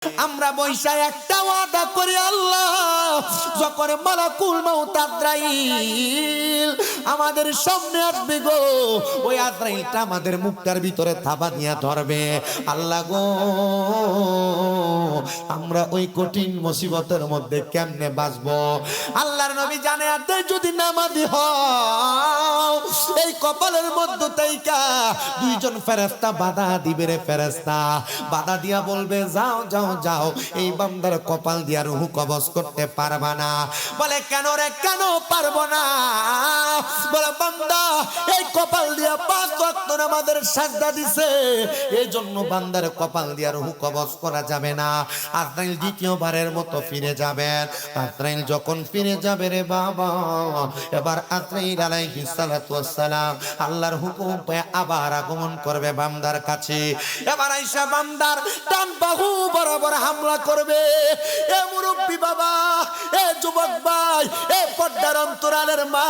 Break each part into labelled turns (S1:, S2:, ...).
S1: আমরা বৈশা একটা ওয়াদা করি আল্লাহ, যখন মালাকুল মাউত আজরাইল আমাদের সামনে আসবে গো, ওই আজরাইলটা আমাদের মুখটার ভিতরে থাবা দিয়া ধরবে। আল্লাহ গো, আমরা ওই কঠিন মুসিবতের মধ্যে কেমনে বাঁচবো? আল্লাহর নবী জানে আদে যদি নামাজি হও, এই কপালের মধ্যে তাইকা দুইজন ফেরেশতা বাধা দিবে রে ফেরেশতা, বাধা দিয়া বলবে যাও যাও যাও, এই বান্দার কপাল দিয়া রূহ কবজ করতে পারবা না। বলে কেন রে, কেন পারবো না? বলে বান্দা এই কপাল দিয়া 5 ওয়াক্ত নামাজের সাজদা দিছে, এই জন্য বান্দার কপাল দিয়া রূহ কবজ করা যাবে না। আজরাইল দ্বিতীয়বারের মতো ফিরে যাবেন। আজরাইল যখন ফিরে যাবে রে বাবা, এবার আজরাইল আলাইহিস সালাতু ওয়াস সালাম আল্লাহর হুকুম পেয়ে আবার আগমন করবে বান্দার কাছে। এবার আইসা বান্দার ডান বাহু বরাবর হামলা করবে। এ মুরব্বি বাবা, এ যুবক ভাই, এ পর্দার অন্তরালের মা,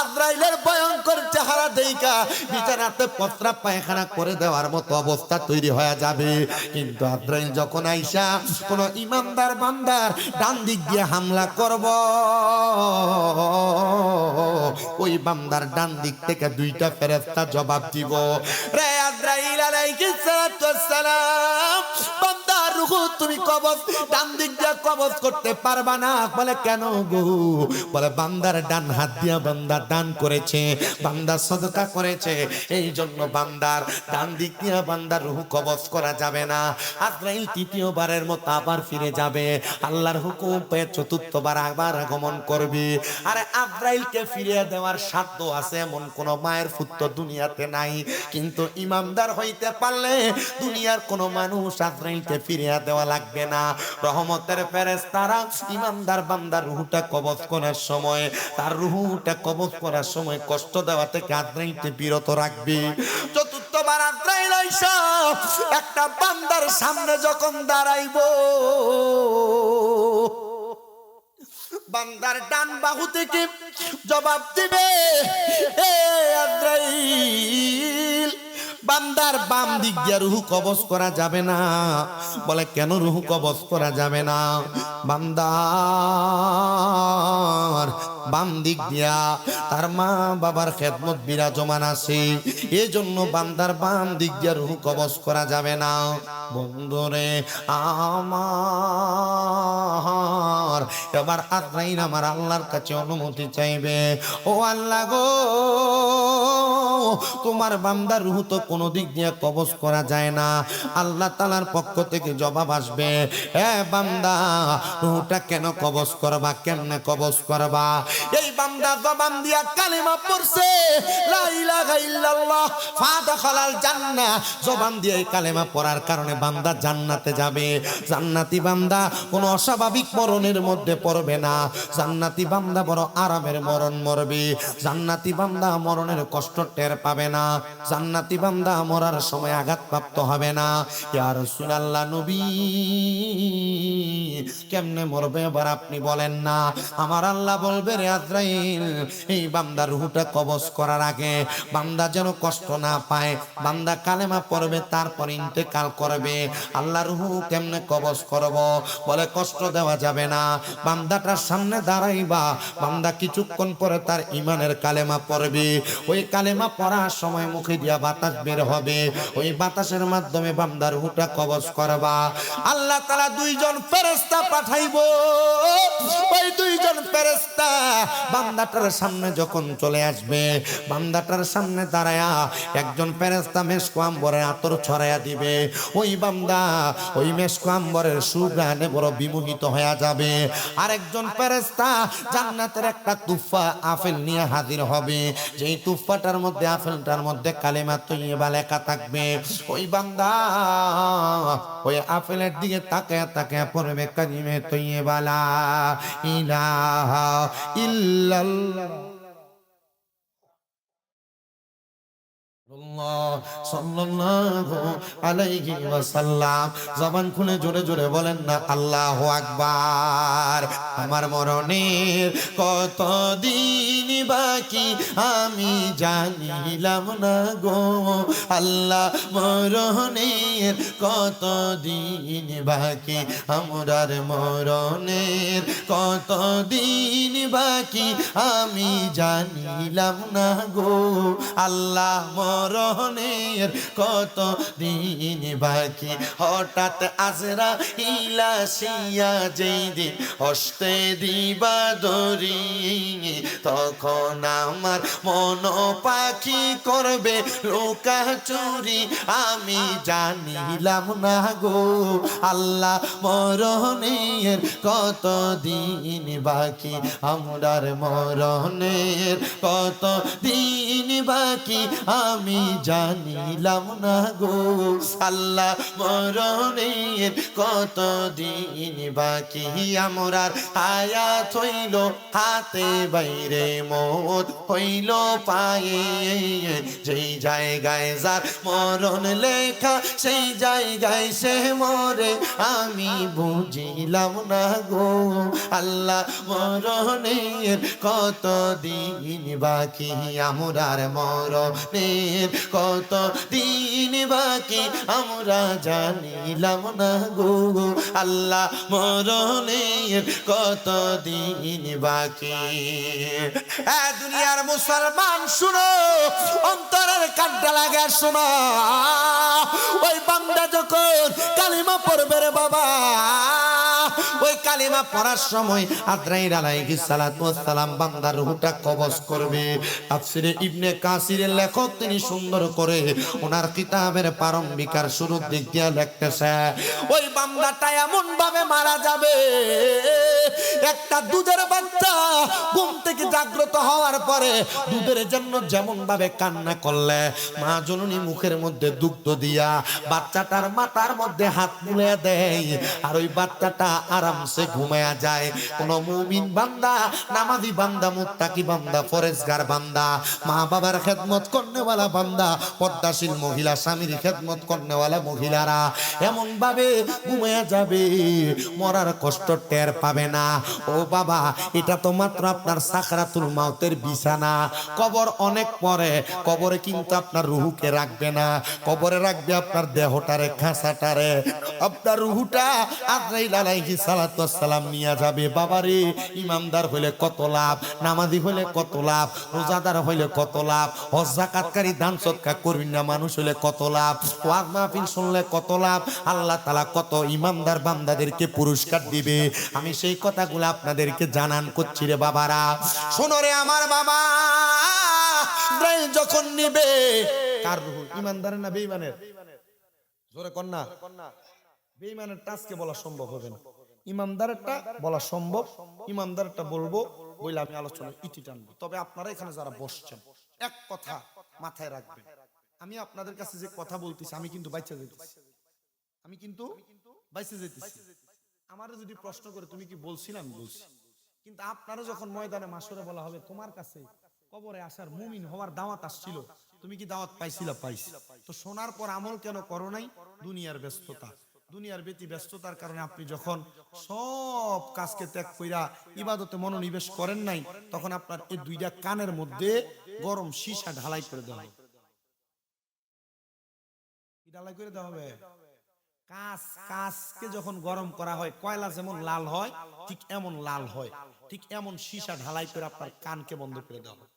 S1: আজরাইলের ভয়ঙ্কর চেহারা দেইখা বিছানাতে পত্রা পায়খানা করে দেওয়ার মতো অবস্থা তৈরি হয়ে যাবে। কিন্তু আজরাইল যখন আইসা কোন ইমানদার বান্দার ডান দিক দিয়ে হামলা করব, ওই বান্দার ডান দিক থেকে দুইটা ফেরেশতা জবাব দিব, রে আজরাইল আলাইহিস সালাতু ওয়াস সালাম, বান্দার রূহ তুমি কবজ ডান দিক দিয়ে কবজ করতে পারবা না। বলে কেন গো? বলে বান্দার ডান হাত দিয়া বান্দা দান করেছে, বান্দা সদকা করেছে, এই জন্য বান্দার ডান দিক দিয়া বান্দার রূহ কবজ করা যাবে না। আজরাইল তৃতীয়বারের মতো আবার ফিরে যাবে, আল্লাহর হুকুম পেয়ে চতুর্থবার আবার আগমন করবে। আরে আজরাইলকে ফিরিয়ে দেওয়ার সাধ্য আছে এমন কোন মায়ের পুত্র দুনিয়াতে নাই, কিন্তু ইমানদার হইতে পারলে দুনিয়ার কোন মানুষ আজরাইলকে ফিরিয়ে দেওয়া লাগবে না। রহমতের ফেরেশতারা ইমানদার বান্দার রূহটা কবজ করার সময়, তার রূহটা কবজ করার সময় কষ্ট দেওয়া থেকে আজরাইলকে বিরত রাখবে। চতুর্থবার আজরাইল আইসা একটা বান্দার সামনে যখন দাঁড়াইবো, বান্দার ডান বাহু থেকে জবাব দিবে, এ আজরাইল, বান্দার বাম দিক দিয়ে রূহ কবজ করা যাবে না। বলে কেন রূহ কবজ করা যাবে না? বান্দার বাম দিক দিয়া তার মা বাবার খেদমত বিরাজমান আছে, এই জন্য বান্দার বাম দিক দিয়ে রূহ কবজ করা যাবে না। বন্ধুরে আমার, এবার আজরাইল আমার আল্লাহর কাছে অনুমতি চাইবে, ও আল্লাহ গো, তোমার বান্দার রূহ তো কোনো দিক দিয়ে কবজ করা যায় না। আল্লাহ তাআলার পক্ষ থেকে জবাব আসবে, হে বান্দা, রূহটা কেন কবজ করবা, কেমনে কবজ করবা? এই বান্দা জবান দিয়া কালেমা পড়ছে, লা ইলাহা ইল্লাল্লাহ ফাদাখালাল জান্নাহ, জবান দিয়ে এই কালেমা পড়ার কারণে বান্দা জান্নাতে যাবে। জান্নাতি বান্দা কোনো অস্বাভাবিক মরণের মধ্যে পড়বে না, জান্নাতি বান্দা বড় আরামের মরণ মরবে, জান্নাতি বান্দা মরণের কষ্ট টের পাবে না, জান্নাতি বান্দা মরার সময় আঘাতপ্রাপ্ত হবে না। ইয়া রাসূলুল্লাহ, নবী কেমনে মরবে এবার আপনি বলেন না? আমার আল্লাহ বলবে, রে আজরাইল, এই বান্দার রূহটা কবজ করার আগে বান্দা যেন কষ্ট না পায়, বান্দা কালেমা পড়বে তারপর ইন্তেকাল করবে। আল্লাহ রূহ কেমনে কবজ করব? বলে কষ্ট দেওয়া যাবে না, বান্দাটার সামনে দাঁড়াইবা, বান্দা কিছুক্ষণ পরে তার ইমানের কালেমা পড়বে, ওই কালেমা পড়ার সময় মুখে দিয়া বাতাস বের হবে, ওই বাতাসের মাধ্যমে বান্দার রূহটা কবজ করবা। আল্লাহ তাআলা দুইজন ফেরেশতা পাঠাইবো, ওই দুইজন ফেরেশতা বান্দাটার সামনে যখন চলে আসবে, বান্দাটার সামনে দাঁড়ায়া একজন ফেরেশতা মেশক আম্বরের আতর ছড়াইয়া দিবে, ওই বান্দা ওই মেশক আম্বরের সুঘ্রাণে বড় বিমোহিত হয়ে যাবে। আরেকজন ফেরেশতা জান্নাতের একটা তুফা আপেল নিয়ে হাজির হবে, যেই তুফাটার মধ্যে, আপেলটার মধ্যে কালেমা তৈয়বা লেখা থাকবে। ওই বান্দা ওই আপেলের দিকে তাকায়া তাকায়া পড়বে কালিমে তৈয়বা লা ইলাহা ইল্লাল্লাহ। সাল্লাল্লাহু আলাইহি ওয়াসাল্লাম। জবান খুলে জোরে জোরে বলেন না আল্লাহু আকবার। আমার মরণের কত দিন বাকি আমি জানিলাম না গো আল্লাহ, মরণের কত দিন বাকি, আমরার মরণের কত দিন বাকি আমি জানিলাম না গো আল্লাহ, মরণের কত দিন বাকি। হঠাৎ আজরাইল আসিয়া যেই দিন হস্তে দিবা ধরি, তখন আমার মন পাখি করবে লোকা চুরি আমি জানিলাম না গো আল্লাহ, মরণের কত দিন বাকি, আমরার মরণের কত দিন বাকি আমি জানিলাম না গো আল্লাহ, মরণের কত দিন বাকি। আমরার হায়াত হইল হাতে বাইরে, মত হইল পায়ে, যেই জায়গায় যার মরণ লেখা সেই জায়গায় সে মরে আমি বুঝিলাম না গো আল্লাহ, মরণের কত দিন বাকি, আমরার মরণের কত দিন বাকি আমরা জানিলাম না গো আল্লাহ, মরণের কত দিন বাকি। দুনিয়ার মুসলমান শুনো, অন্তরের কান্ডা লাগে শোনা, ওই বান্দা যখন কালিমা পড়বে রে বাবা, ওই কালিমা পড়ার সময় আজরাইল আলাইহিস সালাতু ওয়াস সালাম বান্দার রূহটা কবজ করবে। তাফসীরে ইবনে কাসিরের লেখক তিনি সুন্দর করে ওনার কিতাবের প্রারম্ভিকার শুরুর দিক দিয়ে লিখতেছে, ওই বান্দাটা এমন ভাবে মারা যাবে, একটা দুধের বাচ্চা ঘুম থেকে জাগ্রত হওয়ার পরে দুধের জন্য যেমন ভাবে কান্না করলে মা জননী মুখের মধ্যে দুগ্ধ দিয়া বাচ্চাটার মাথার মধ্যে হাত মুলে দেয়, আর ওই বাচ্চাটা আরামসে ঘুমায়া যায়। কোন মুমিন বান্দা, নামাজি বান্দা, মুত্তাকি বান্দা, ফরেজগার বান্দা, মা বাবার খেদমত করনেওয়ালা বান্দা, পর্দাশীল মহিলা, স্বামীর খেদমত করনেওয়ালা মহিলারা এমন ভাবে ঘুমায়া যাবে, মরার কষ্ট টের পাবে না। ও বাবা, এটা তো মাত্র আপনার সাকরাতুল মাউতের বিছানা। কবর অনেক পরে, কবরে কিন্তু আপনার রুহুকে রাখবে না, কবরে রাখবে আপনার দেহটারে, খাঁচাটারে। আপনার রুহুটা আজরাইল আলাইহিস সালাতু ওয়াস সালাম নিয়ে যাবে। বাবারে, ইমানদার হইলে কত লাভ, নামাজি হইলে কত লাভ, রোজাদার হইলে কত লাভ, হজ যাকাতকারী দান সদকা করবি না মানুষ হইলে কত লাভ, ওয়াজ মাহফিল শুনলে কত লাভ। আল্লাহ তাআলা কত ইমানদার বান্দাদেরকে পুরস্কার দিবে। আমি সেই কথাগুলো আপনাদেরকে জানান করছি রে বাবারা। শোনো রে আমার বাবা, যখন নিবে কার রূহ, ইমানদারের না বেঈমানের? জোরে কর না। বেঈমানের আজকে বলা সম্ভব হবে না, ইমানদারেরটা বলা সম্ভব। ইমানদারেরটা বলবো বলে আমি আলোচনা ইতি টানবো। তবে আপনারা এখানে যারা বসছেন এক কথা মাথায় রাখবেন, আমি আপনাদের কাছে যে কথা বলতেছি আমি কিন্তু বাইচা যেতেছি, আমি কিন্তু বাইচা যেতেছি। আমারে যদি প্রশ্ন করে তুমি কি বলছিলাম, আমি বলছি। কিন্তু আপনারা যখন ময়দানে মাশরে বলা হবে তোমার কাছে কবরে আসার, মুমিন হওয়ার দাওয়াত আসছিল, তুমি কি দাওয়াত পাইছিলা? পাইছি। তো শোনার পর আমল কেন করো নাই? দুনিয়ার ব্যস্ততা, দুনিয়ার ব্যস্ততার কারণে আপনি যখন সব কাজকে ত্যাগ কইরা ইবাদতে মনোনিবেশ করেন নাই, তখন আপনার এই দুইটা কানের মধ্যে গরম সীসা ঢালাই করে দেওয়া হবে। কি ঢালাই করে দেওয়া হবে? কাঁচকে যখন গরম করা হয়, কয়লা যেমন লাল হয় ঠিক এমন লাল হয়, ঠিক এমন সীসা ঢালাই করে আপনার কানকে বন্ধ করে দেওয়া হবে।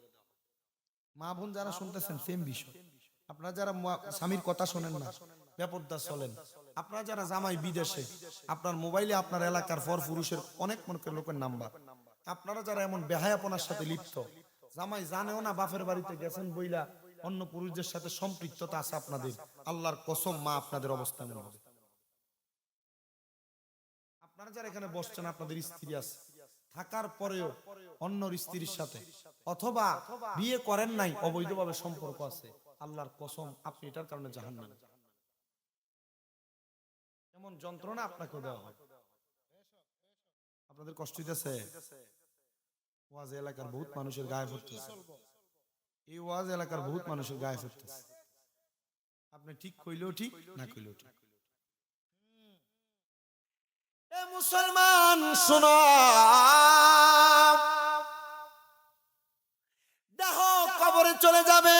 S1: মা বোন যারা শুনতেছেন সেম বিষয়। আপনারা যারা স্বামীর কথা শোনেন না, বেপরদা চলেন, আপনারা যারা জামাই বিদেশে, আপনার মোবাইলে আপনার এলাকার পর পুরুষের অনেক লোকের নাম্বার, আপনারা যারা এমন বেহায়াপনার সাথে লিপ্ত, জামাই জানেও না বাপের বাড়িতে গেছেন বইলা অন্য পুরুষদের সাথে সম্পৃক্ততা আছে আপনাদের, আল্লাহর কসম মা আপনাদের অবস্থা এমন হবে। আপনারা যারা এখানে বসছেন, আপনাদের স্ত্রী আছে, থাকার পরেও অন্য স্ত্রীর সাথে, অথবা বিয়ে করেন নাই, অবৈধভাবে সম্পর্ক আছে, আল্লাহর কসম আপনি এটার কারণে জাহান্নামে। এমন যন্ত্রণা আপনাকে দেওয়া হয়। আপনাদের কষ্ট হইতেছে? ওয়াজ এলাকার বহুত মানুষের গায়ে পড়তেছে, এই ওয়াজ এলাকার বহুত মানুষের গায়ে পড়তেছে।
S2: আপনি ঠিক কইলেও ঠিক, না কইলেও ঠিক।
S1: এ মুসলমান শোনো, দেহ কবরে চলে যাবে,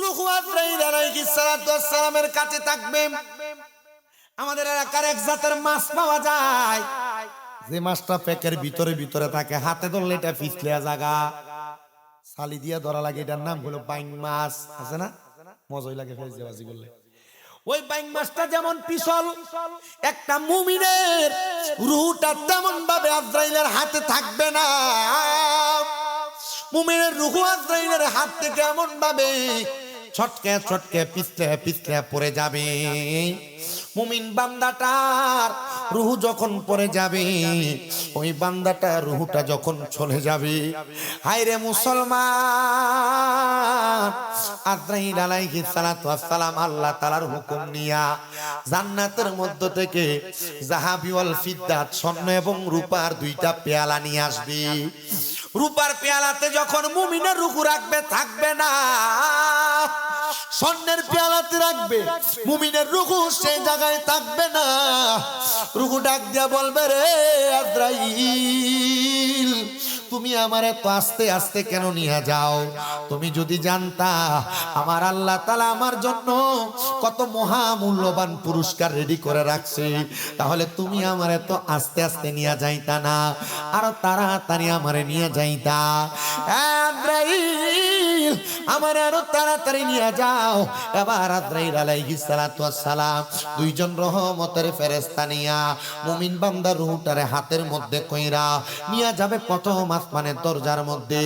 S1: রূহ আজরাইল আলাইহিস সালাতু ওয়াস সালামের কাছে থাকবে। আমাদের এলাকার এক জাতের মাছ পাওয়া যায়, যে মাছটা পেকের ভিতরে ভিতরে থাকে, হাতে ধরলে এটা পিছলে জায়গা, সালি দিয়া ধরা লাগে। এটার নাম হলো বাইং মাছ, আছে না? মজাই লাগে ফেজবাজি করলে। ওই বাইং মাছটা যেমন পিছল, একটা মুমিনের রূহটা তেমন ভাবে আজরাইলের হাতে থাকবে না। মুমিনের রূহ আজরাইলের হাত থেকে এমন ভাবে ছটকে ছটকে পিছলে পিছলে পড়ে যাবে। মুমিন বান্দাটার রূহ যখন পড়ে যাবে, ওই বান্দাটার রূহটা যখন চলে যাবে, হায়রে মুসলমান, আজরাইল আলাইহিস সালাতু ওয়াস সালাম আল্লাহ তাআলার হুকুম নিয়া জান্নাতের মধ্য থেকে যাহাবি ওয়াল ফিদ্দাত, স্বর্ণ এবং রূপার দুইটা পেয়ালা নিয়ে আসবে। রূপার পেয়ালাতে যখন মুমিনের রূহ রাখবে, থাকবে না। স্বর্ণের পেয়ালাতে রাখবে, মুমিনের রূহ সেই জায়গায় থাকবে না। রূহ ডাক দিয়া বলবে, রে আজরাইল, তুমি আমার এত আস্তে আস্তে কেন নিয়ে যাও? তুমি যদি জানতা আমার আল্লাহ তাআলা আমার জন্য কত মহামূল্যবান পুরস্কার রেডি করে রাখছে, তাহলে তুমি আমার এত আস্তে আস্তে নিয়ে যাইতা না, আরো তাড়াতাড়ি আমারে নিয়ে যাইতা। আজরাইল, আমার আরো তাড়াতাড়ি নিয়ে যাও। এবার আজরাইল আলাইহিস সালাতু ওয়াস সালাম দুইজন রহমতের ফেরেশতা নিয়া মুমিন বান্দার রূহটারে হাতের মধ্যে কইরা নিয়ে যাবে প্রথম আসমানের দরজার মধ্যে।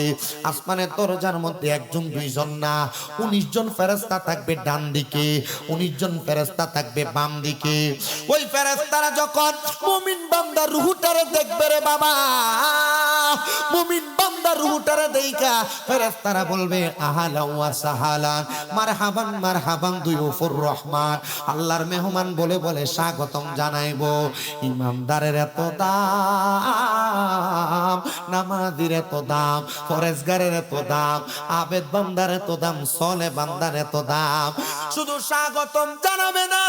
S1: আসমানের দরজার মধ্যে একজন দুইজন না, 19 জন ফেরেশতা থাকবে ডান দিকে, 19 জন ফেরেশতা থাকবে বাম দিকে। ওই ফেরেশতারা যখন মুমিন বান্দার রূহটারে দেখবে, রে বাবা, মুমিন বান্দার রূহটারে দেইখা ফেরেশতারা বলবে, আহালা ওয়া সাহালান, মারহাবান মারহাবান দুয়ুফুর রহমান। আল্লাহর মেহমান বলে বলে স্বাগতম জানাইবো। ইমানদারের এত দাম, নামাজির এত দাম, ফরেজগারের এত দাম, আবেদ বান্দার এত দাম, সলে বান্দার এত দাম। শুধু স্বাগতম জানাবে না,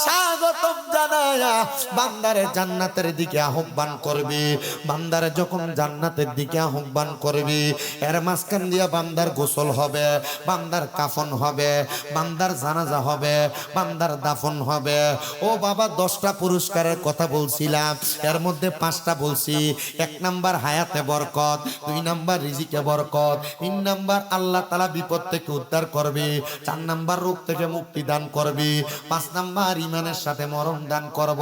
S1: স্বাগতম জানায়া বান্দারে জান্নাতের দিকে আহ্বান করবে। বান্দারে যখন জান্নাতের দিকে আহ্বান করবে, এর মাঝখান দিয়া বান্দার গোসল হবে, বান্দার কাফন হবে, বান্দার জানাজা হবে, বান্দার দাফন হবে। ও বাবা, 10টা পুরস্কারের কথা বলছিলাম, এর মধ্যে 5টা বলছি। 1 নাম্বার হায়াতে বরকত, 2 নাম্বার রিজিকে বরকত, 3 নাম্বার আল্লাহ তাআলা বিপদ থেকে উদ্ধার করবে, 4 নাম্বার রোগ থেকে মুক্তি দান করবে, 5 নাম্বার ইমানের সাথে মরণ দান করব।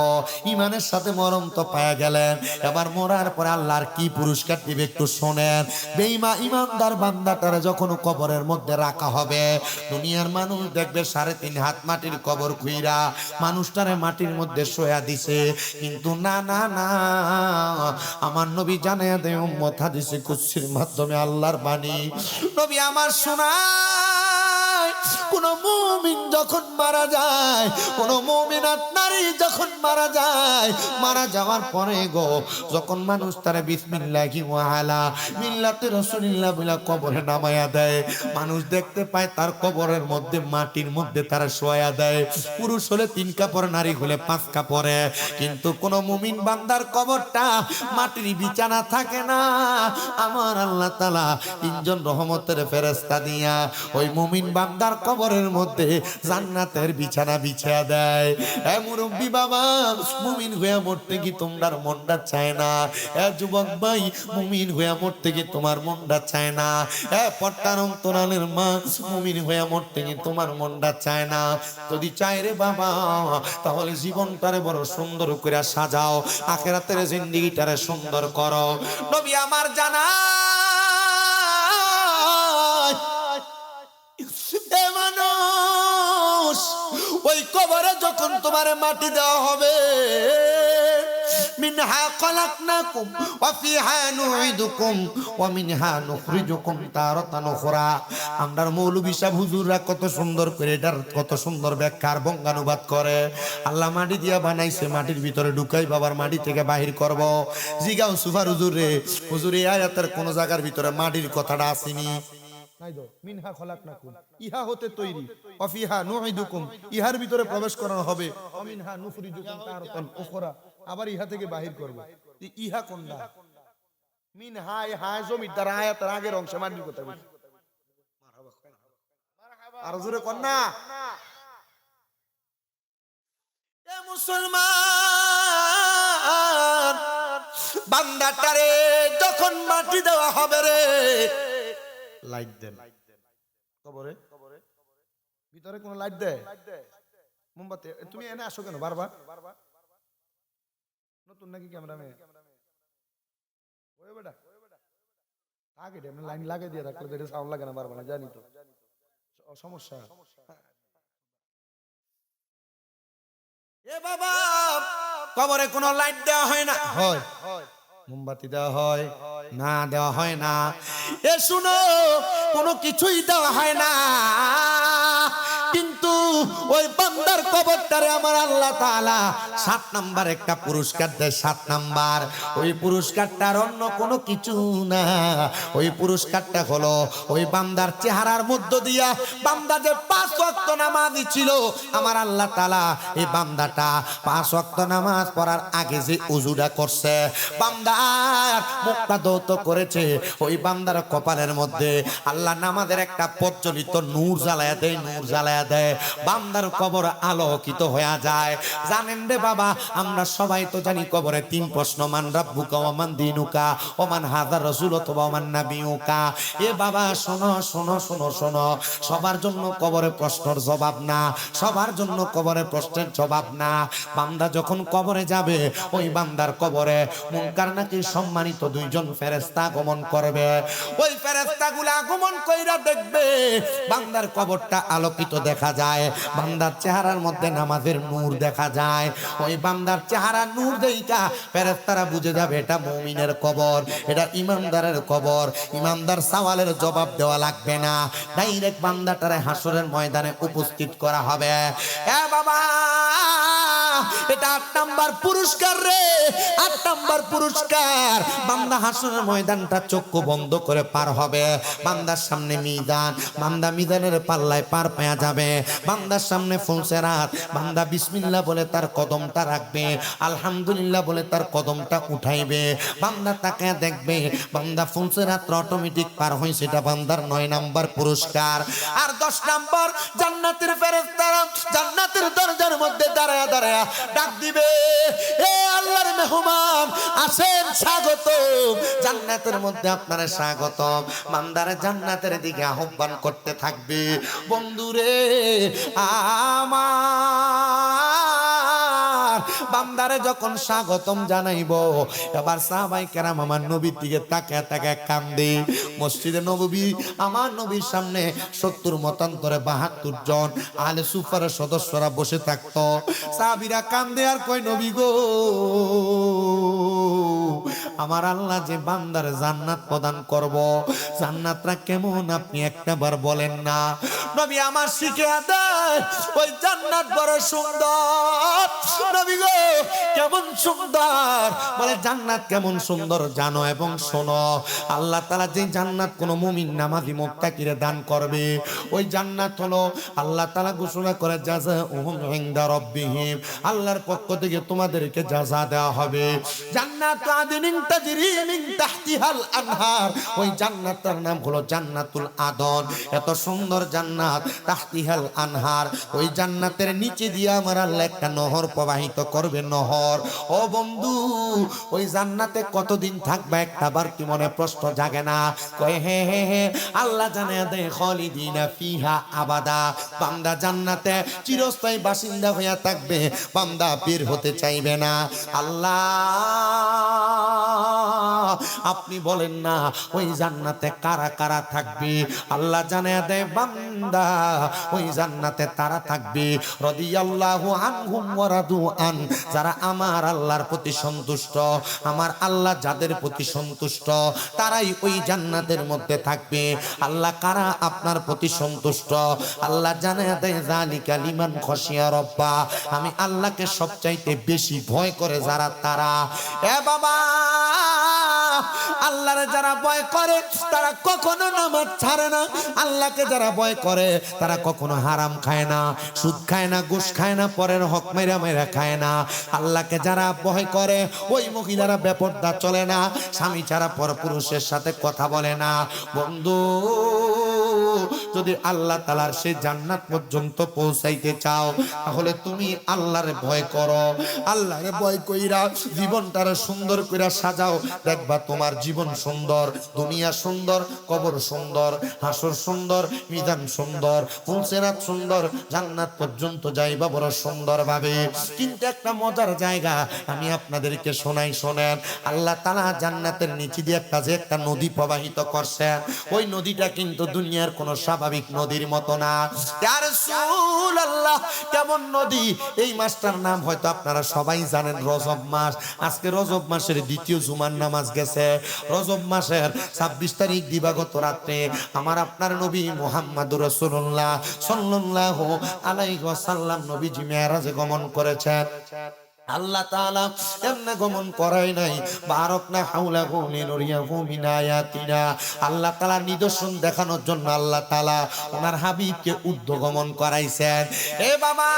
S1: ইমানের সাথে মরণ তো পায়া গেলেন, এবার মরার পরে আল্লাহর কি পুরস্কার দিবে একটু শোনেন। বেঈমান ইমানদার বান্দাটারে যখন কবরের মধ্যে রাখা হবে, দুনিয়ার মানুষ দেখবে 3.5 হাত মাটির কবর খুইরা মানুষটারে মাটির মধ্যে শোয়া দিছে, কিন্তু না না না, আমার নবী জানায়া দেয় উম্মত, হাদিসে কুদসির মাধ্যমে আল্লাহর বাণী, নবী আমার শোনায়, কোন মুমিন যখন মারা যায়, কোন মুমিনাত নারী যখন মারা যায়, মারা যাওয়ার পরে গো, যখন মানুষ তারে বিসমিল্লাহি ওয়া আলা মিল্লাতে রাসূলিল্লাহ বলে কবরে নামায়া দেয়, মানুষ দেখতে পায় তার কবরের মধ্যে মাটির মধ্যে তারা শোয়া দেয়। পুরুষ হলে 3 কাপড়, নারী হলে 5 কাপড়ে, কিন্তু কোন মুমিন বান্দার কবরটা মাটির বিছানা থাকে না। আমার আল্লাহ তাআলা 3 জন রহমতের ফেরেশতা দিয়া ওই মুমিন বান্দার কবরের মধ্যে জান্নাতের বিছানা বিছিয়ে দেয়। এ মুরব্বি বাবা, মুমিন হয়ে মরতে কি তোমার মনটা চায় না? এ যুবক ভাই, মুমিন হয়ে মরতে কি তোমার মনটা চায় না? এ পট্টার অন্তরালের মা, মুমিন হয়ে মরতে কি তোমার মনটা চায় না? যদি চায় রে বাবা, তাহলে জীবনটারে বড় সুন্দর করে সাজাও, আখিরাতের জিন্দেগিটারে সুন্দর করো। নবী আমার জানা মানুষ, ওই কবরে যখন তোমার মাটি দেওয়া হবে, মিনহা খলাকনাকুম ওয়া ফিহা নুঈদুকুম ওয়া মিনহা নুখরিজুকুম তারাতান উখরা। আমরার মৌলভী সাহেব হুজুররা কত সুন্দর করে এটার কত সুন্দর ব্যাখ্যার বঙ্গানুবাদ করে। আল্লাহ মাটি দিয়া বানাইছে, মাটির ভিতরে ঢুকাই বাবার মাটি থেকে বাহির করব। জিগাও সুফার হুজুর রে, হুজুর এই আয়াতের কোন জায়গার ভিতরে মাটির কথাটা আসেনি?
S2: নাই তো মিনহা খলাকনাকুম, ইহা হতে তৈরি, অফিহা নুঈদুকুম, ইহার ভিতরে প্রবেশ করানো হবে, অমিনহা নুখরিজুকুম তারাতান উখরা, আবার ইহা থেকে বাহির করব। ইহা কোনটা? মিনহা ইহা জমির দ্বারা আয়াতের আগের অংশে মানবি কথা বলি। আর জোরে কোন না?
S1: এ মুসলমান বান্দাটারে যখন মাটি দেওয়া হবে রে,
S2: লাইট দেন কবরে, ভিতরে কোন লাইট দেয়? মোমবাতি। তুমি এনে আসো কেন বারবার? নতুন নাকি ক্যামেরাম্যান? ওই বেটা আগে এমনি লাইন লাগিয়ে দিয়ে রাখলে এটা সাউন্ড লাগে না বারবার, জানি তো সমস্যা।
S1: এ বাবা কবরে কোনো লাইট দেওয়া হয় না,
S2: হয় মোমবাতি দেওয়া হয়
S1: না দেওয়া হয় না। এ শুনো, কোনো কিছুই দেওয়া হয় না, কিন্তু ওই বান্দার কবরটারে আমার আল্লাহ তাআলা 7 নাম্বার একটা পুরস্কার দেয়। 7 নাম্বার ওই পুরস্কারটার অন্য কোনো কিছু না, ওই পুরস্কারটা হলো ওই বান্দার চেহারার মধ্য দিয়া বান্দা যে 5 ওয়াক্ত নামাজি ছিল, আমার আল্লাহ তাআলা এই বান্দাটা 5 ওয়াক্ত নামাজ পড়ার আগে যে উজুটা করছে, বান্দার মুখটা ধৌত করেছে, ওই বান্দার কপালের মধ্যে আল্লাহ নামাজের একটা প্রজ্বলিত নূর জ্বালায়া দেয়, নূর জ্বালায়া দেয়, বান্দার কবর আলোকিত হয়ে যায়। জানেন রে বাবা, আমরা সবাই তো জানি কবরে 3 প্রশ্ন, মান রাব্বুকা ওয়া মান দিনুকা ওয়া মান হাযা রাসূল অথবা মান নাবিয়ুকা। এ বাবা শোনো শোনো শোনো শোনো, সবার জন্য কবরে প্রশ্নের জবাব না, সবার জন্য কবরে প্রশ্নের জবাব না। বান্দা যখন কবরে যাবে, ওই বান্দার কবরে মুনকার নাকির সম্মানিত 2 জন ফেরেশতা আগমন করবে। ওই ফেরেশতাগুলো আগমন কইরা দেখবে বান্দার কবরটা আলোকিত দেখা যায়, বান্দার চেহারার মধ্যে নামাজের নূর দেখা যায়। ওই বান্দার চেহারার নূর দেইকা ফেরেশতারা বুঝে যাবে এটা মুমিনের কবর, এটা ইমানদারের কবর। ইমানদার সওয়ালের জবাব দেওয়া লাগবে না, ডাইরেক্ট বান্দাটারে হাসরের ময়দানে উপস্থিত করা হবে। এ বাবা, এটা 8 নাম্বার পুরস্কার রে, 8 নাম্বার পুরস্কার। বান্দা হাসরের ময়দানটা চক্ষু বন্ধ করে পার হবে, বান্দার সামনে মিজান, বান্দা মিজানের পাল্লায় পার পায়া যাবে, বান্দার সামনে ফুলসেরাত, বান্দা বিসমিল্লাহ বলে তার কদমটা রাখবে, আলহামদুলিল্লাহ বলে তার কদমটা উঠাইবে, বান্দা তাকে দেখবে, বান্দা ফুলসেরাত অটোমেটিক পার হয়, সেটা বান্দার 9 নাম্বার পুরস্কার। আর 10 নাম্বার, জান্নাতের ফেরেশতারা জান্নাতের দরজার মধ্যে দাঁড়ায়া দাঁড়ায়া ডাক দিবে, এ আল্লাহর মেহমান আসেন, স্বাগত, জান্নাতের মধ্যে আপনারা স্বাগতম। বান্দারে জান্নাতের দিকে আহ্বান করতে থাকবে। বন্ধুরে আমার বান্দারে যখন স্বাগতম জানাইবো, এবার সাহাবায়ে কেরাম আমার নবীর দিকে তাকায় তাকায় কান্দে। মসজিদে নববী, আমার নবীর সামনে 70 মতান্তরে 72 জন আহলে সুফার সদস্যরা বসে থাকতো। সাহাবীরা কান্দে আর কয়, নবী গো, আমার আল্লাহ যে বান্দার জান্নাত প্রদান করব, জান্নাতটা কেমন আপনি একটাবার বলেন না। নবী আমার শিখে দেয়, ওই জান্নাত বড় সুন্দর। নবী গো, কেমন সুন্দর? বলে জান্নাত কেমন সুন্দর জানো এবং শোনো, আল্লাহ তাআলা যে জান্নাত কোন মুমিন নামাজি মুত্তাকিরে দান করবে, ওই জান্নাত হলো আল্লাহ তাআলা ঘোষণা করে জাযাউহুম ইনদা রাব্বিহিম, আল্লাহর পক্ষ থেকে তোমাদেরকে জাযা দেওয়া হবে। জান্নাত আদিনিন তাজরি মিন তাহতিহাল আনহার, ওই জান্নাতের নাম হলো জান্নাতুল আদন। এত সুন্দর জান্নাত, তাহতিহাল আনহার, ওই জান্নাতের নিচে দিয়ে আমার আল্লাহ একটা নহর প্রবাহিত করবে, নহর। ও বন্ধু, ওই জান্নাতে কতদিন থাকবে একটাবার কি মনে প্রশ্ন জাগে না? কয় হে হে হে, আল্লাহ জানে দে খালিদিনা ফিহা আবাদা, বান্দা জান্নাতে চিরস্থায়ী বাসিন্দা হইয়া থাকবে, বান্দা বের হতে চাইবে না। আল্লাহ আপনি বলেন না ওই জান্নাতে কারা কারা থাকবে? আল্লাহ জানিয়ে দেয়, বান্দা ওই জান্নাতে তারা থাকবে রাদিয়াল্লাহু আনহুম ওয়া রাদু আন, যারা আমার আল্লাহর প্রতি সন্তুষ্ট। আমার আল্লাহ যাদের প্রতি সন্তুষ্ট তারাই ওই জান্নাতের মধ্যে থাকবে। আল্লাহ কারা আপনার প্রতি সন্তুষ্ট? আল্লাহ জানিয়ে দেয়, যালিকা লিমান খাশিয়া রাব্বা, আমি আল্লাহকে সবচাইতে বেশি ভয় করে যারা তারা। এ বাবা, আল্লাহরে যারা ভয় করে তারা কখনো নামাজ ছাড়ে না, আল্লাহকে যারা ভয় করে তারা কখনো হারাম খায় না, সুদ খায় না, ঘুষ খায় না, পরের হক মেরা মেরা খায় না। আল্লাহকে যারা ভয় করে ওই মহিলারা বেপরদা চলে না, স্বামী ছাড়া পরপুরুষের সাথে কথা বলে না। বন্ধু, যদি আল্লাহ তাআলার সেই জান্নাত পর্যন্ত পৌঁছাইতে চাও তাহলে তুমি আল্লাহরে ভয় করো। আল্লাহরে ভয় কইরা জীবনটারে সুন্দর কইরা সাজাও, দেখবা তোমার জীবন সুন্দর, দুনিয়া সুন্দর, কবর সুন্দর, হাসর সুন্দর, মিজান সুন্দর, ফুলসিরাত সুন্দর, জান্নাত পর্যন্ত যাইবা বড় সুন্দর ভাবে। কিন্তু একটা মজার জায়গা আমি আপনাদেরকে শোনাই, শোনেন। আল্লাহ তাআলা জান্নাতের নিচে দিয়ে একটা নদী প্রবাহিত করছেন। ওই নদীটা কিন্তু দুনিয়ার কোন স্বাভাবিক নদীর মতো না। ইয়া রাসূলুল্লাহ, কেমন নদী? এই মাসটার নাম হয়তো আপনারা সবাই জানেন, রজব মাস। আজকে রজব মাসের দ্বিতীয় জুমার নামাজ গেছে। রজব মাসের 26 তারিখ দিবাগত রাতে আমার আপনার নবী মুহাম্মদুর রাসূলুল্লাহ সাল্লাল্লাহু আলাইহি ওয়াসাল্লাম নবীজি মেরাজে গমন করেছেন। আল্লাহ তাআলা এমনে গমন করাই নাই, বারাকনা হাওলাহু লিনুরিয়াহু মিন আয়াতিনা। আল্লাহ তাআলা নিদর্শন দেখানোর জন্য আল্লাহ তাআলা ওনার হাবিবকে ঊর্ধ্ব গমন করাইছেন। এ বাবা,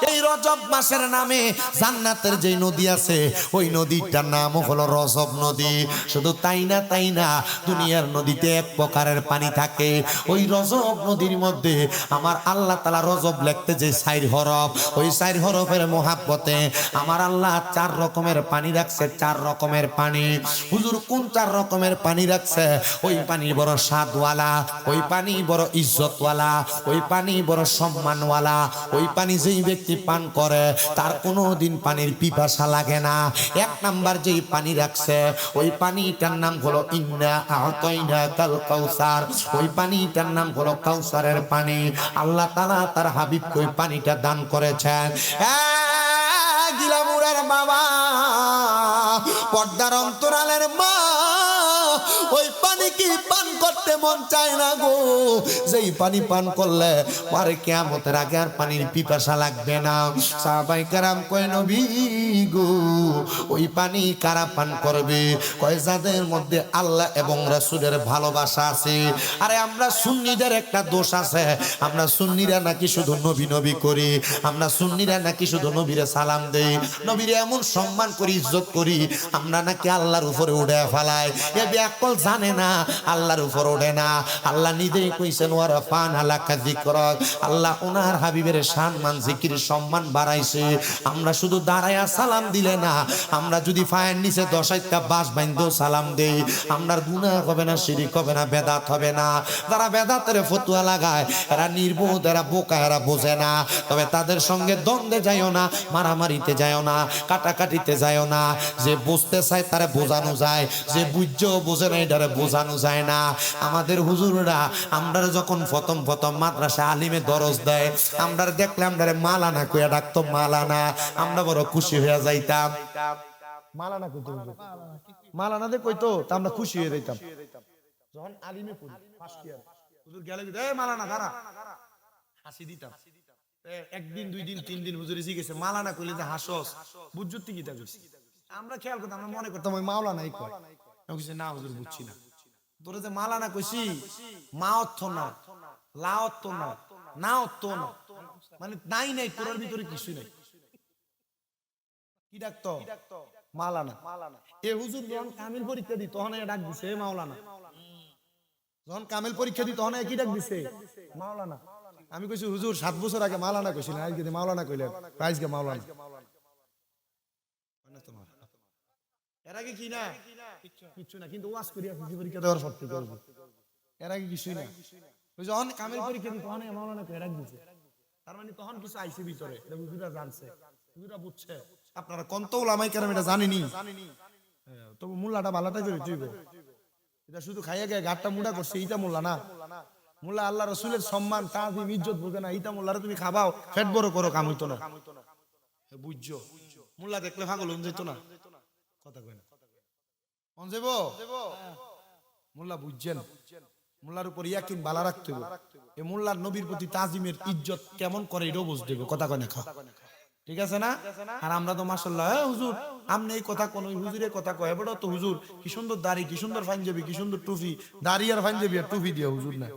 S1: এই রজব মাসের নামে জান্নাতের যে নদী আছে ওই নদীটার নাম হলো রজব নদী। শুধু তাই না, তাই না, দুনিয়ার নদীতে এক প্রকারের পানি থাকে, ওই রজব নদীর মধ্যে আমার আল্লাহ তাআলা রজব লিখতে যে 4 হরফ, ওই 4 হরফের মোহাব্বতে আমার আল্লাহ 4 রকমের পানি রাখছে, 4 রকমের পানি। হুজুর কোন 4 রকমের পানি রাখছে? ওই পানি বড় স্বাদওয়ালা, ওই পানি বড় ইজ্জতওয়ালা, ওই পানি বড় সম্মানওয়ালা, ওই পানি যেই ব্যক্তি পান করে তার কোনোদিন পানির পিপাসা লাগে না। 1 নাম্বার যেই পানি রাখছে ওই পানিটার নাম হলো ইন্না আতাইনাকাল কাউসার, ওই পানিটার নাম হলো কাউসারের পানি। আল্লাহ তাআলা তার হাবিবকে ওই পানিটা দান করেছেন। গিলামুড়ার বাবা, পর্দার অন্তরালের মা, ওই পানি কি পান করতে মন চায় না গো? যেই পানি পান করলে পরে কিয়ামতের আগে আর পানির পিপাসা লাগবে না। সাহাবায়ে কেরাম কয়, নবী গো, ওই পানি কারা পান করবে? কয়, যাদের মধ্যে আল্লাহ এবং রাসূলের ভালোবাসা আছে। আরে আমরা সুন্নিদের একটা দোষ আছে, আমরা সুন্নিরা নাকি শুধু নবী নবী করি, আমরা সুন্নিরা নাকি শুধু নবীরে সালাম দেই, নবীরে এমন সম্মান করি, ইজ্জত করি, আমরা নাকি আল্লাহর উপরে উঠে ফেলাই। এ ব্যাকল জানে না আল্লাহর উপর ওঠে না। আল্লাহ নিজেই কইছেন, ওয়া রাফা'না লাকা যিকরাক, আল্লাহ ওনার হাবিবের সম্মান, জিকির, সম্মান বাড়াইছে। আমরা শুধু দাঁড়ায়া সালাম দিলে না, আমরা যদি পায়ের নিচে 10টা বাঁশ বাইন্ধেও সালাম দেই, আমরার গুনাহ হবে না, শিরক হবে না, বেদাত হবে না। যারা বেদাতের ফতোয়া লাগায় এরা নির্বোধ, এরা বোকা, এরা বোঝে না। তবে তাদের সঙ্গে দ্বন্দ্বে যাইও না, মারামারিতে যাইও না, কাটাকাটিতে যাইও না। যে বুঝতে চায় তারে বোঝানো যায়, যে বুঝছেও বোঝে না এটারে বোঝানো যায় না। আমাদের হুজুররা আমরা যখন প্রথম মাদ্রাসা আলিমে দরজ দেয়, আমরা দেখলে আমরা মালানা কইয়া ডাকতো, মালানা, আমরা বড় খুশি হয়ে যাইতাম।
S2: মালানা কইতো, মালানা দে কইতো, তা আমরা খুশি হয়ে যাইতাম। যখন আলিমে পড়ি ফার্স্ট ইয়ার, হুজুর গেলে এ মালানা খারা, হাসি দিতাম। একদিন, 2 দিন, 3 দিন হুজুর এসে গেছে, মালানা কইলে যে হাসস, বুঝজুতি কি তা কইছি। আমরা খেয়াল করতাম, আমরা মনে করতাম ওই মাওলানাই কয়। আমি কইছি, না হুজুর, বুঝছি না। তোরে যে মালানা কইছি, মা অর্থ না, লা অর্থ না, না অর্থ না, মানে নাই নাই, তোর ভিতরে কিছু নাই। কি ডাকতো? মাওলানা। এ হুজুর যখন কামিল পরীক্ষা দি তখন ডাক দিছে এ মাওলানা। যখন কামিল পরীক্ষা দি তখন কি ডাক দিছে? মাওলানা। আমি কইছি, হুজুর 7 বছর আগে মাওলানা কইছিলেন, আজকে মাওলানা কইলেন, আজকে মাওলানা। এর আগে কি না? কিচ্ছু না, কিন্তু ওয়াজ করিয়া পরীক্ষা দেওয়ার সত্যি করব। এর আগে কিছুই না। যখন কামিল পরীক্ষা দি তখন মাওলানা কই ডাক দিছে। তার মানে তখন কিছু আইছে ভিতরে, এটা হুজুররা জানছে, হুজুররা বুঝছে। আপনারা কোন তো উলামায়ে কেরাম এটা জানেনি, তবে মোল্লাটা ভালোটা করে তুইব। এটা শুধু খাইয়া গায়ে গাটটা মুড়া করছে, এইটা মোল্লা না। মোল্লা আল্লাহ রাসূলের সম্মান, তাজিম, ইজ্জত বুঝে না। এইটা মোল্লারে তুমি খাবাও, পেট বড় করো, কাম হইতো না। বুঝছো? মোল্লা দেখলে পাগল হয়ে যেত না। কথা কয় না, মন যাইব? মোল্লা বুঝছেন, মোল্লার উপর ইয়াকিন বালা রাখতে হবে। এই মোল্লার নবীর প্রতি তাজিমের ইজ্জত কেমন করে এটাও বুঝতে হবে। কথা কয় না, খা ঠিক আছে না? আর আমরা তো মাশাআল্লাহ হুজুর আপনি এই কথা কোন হুজুরের কথা কয় বড় তো হুজুর কি সুন্দর দাড়ি কি সুন্দর পাঞ্জাবি কি সুন্দর টুপি দাড়ি আর পাঞ্জাবি আর টুপি দিয়ে হুজুর না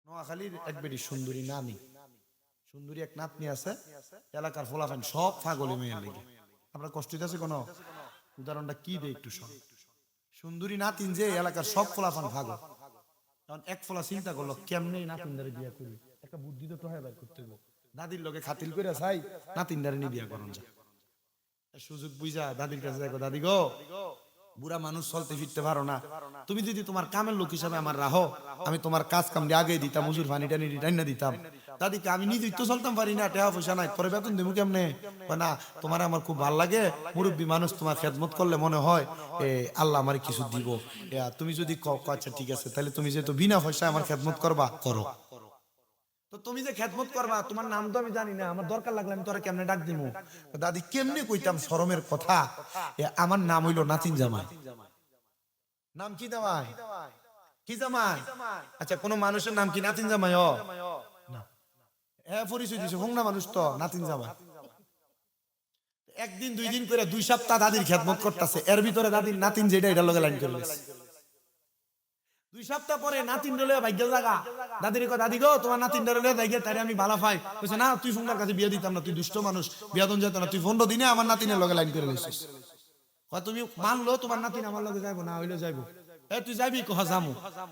S2: নোয়াখালীর এক বেটি সুন্দরী নানি সুন্দরী এক নাতনি আছে এলাকার ফলাফান সব পাগলে মেয়ে লেগে আমরা কষ্ট হইতেছে কোন উদাহরণটা কি দেয় একটু শোন সুন্দরী নাতিন যে এলাকার সব ফলাফান পাগল কারণ এক ফলা চিন্তা করলো কেমনে নাতিনদারে বিয়া করি একটা বুদ্ধি তো হয় বের করতে হবে দাদির লগে খাতিল করে চাই নাতিনদারে নিয়ে বিয়া করুন যায় সুযোগ বুঝা দাদির কাছে দেখো দাদি গো বুড়া মানুষ চলতে ফিরতে পারো না তুমি যদি তোমার কামের লোক হিসাবে আমার রাহো আমি তোমার কাজ কাম দিয়ে আগে দিতাম হুজুর পানিটা নিয়ে দিতাম দাদিকে আমি নিজেই তো চলতাম পারি না টাকা পয়সা নাই পরে বেতন দেবো কেমনে না তোমার আমার খুব ভালো লাগে মুরব্বী মানুষ তোমার খেদমত করলে মনে হয় আল্লাহ আমার কিছু দিব তুমি যদি আচ্ছা ঠিক আছে তাহলে তুমি যেহেতু বিনা পয়সায় আমার খেদমত করবা করো তো তুমি যে খেদমত করবা তোমার নাম তো আমি জানি না আমার দরকার লাগলে আমি তোরা কেমনে ডাক দিমু দাদি কেমনে কইতাম শরমের কথা আমার নাম হইলো নাতিন জামাই নাম কি জামাই কি জামাই আচ্ছা কোন মানুষের নাম কি নাতিন জামাই না পরিচয় দিছে হোংনা মানুষ তো নাতিন জামাই একদিন দুই দিন করে 2 সপ্তাহ দাদির খেদমত করতেছে এর ভিতরে দাদির নাতিন যেটা এটা লগে লাইন করে গেছে 2 সপ্তাহ পরে নাতিন ডলে ভাগ্য জায়গা দাদির কো দাদি গো তোমার নাতিন ডলে যাইগে তারে আমি ভালো পাই কইছে না তুই ফোনটার কাছে বিয়ে দিতাম না তুই দুষ্ট মানুষ বিয়াদন যেত না তুই 15 দিনে আমার নাতিনের লগে লাইন করে লইছিস কয় তুমি মানলো তোমার নাতিন আমার লগে যাইবো না হইলো যাইবো তুই যাবি কহ জামু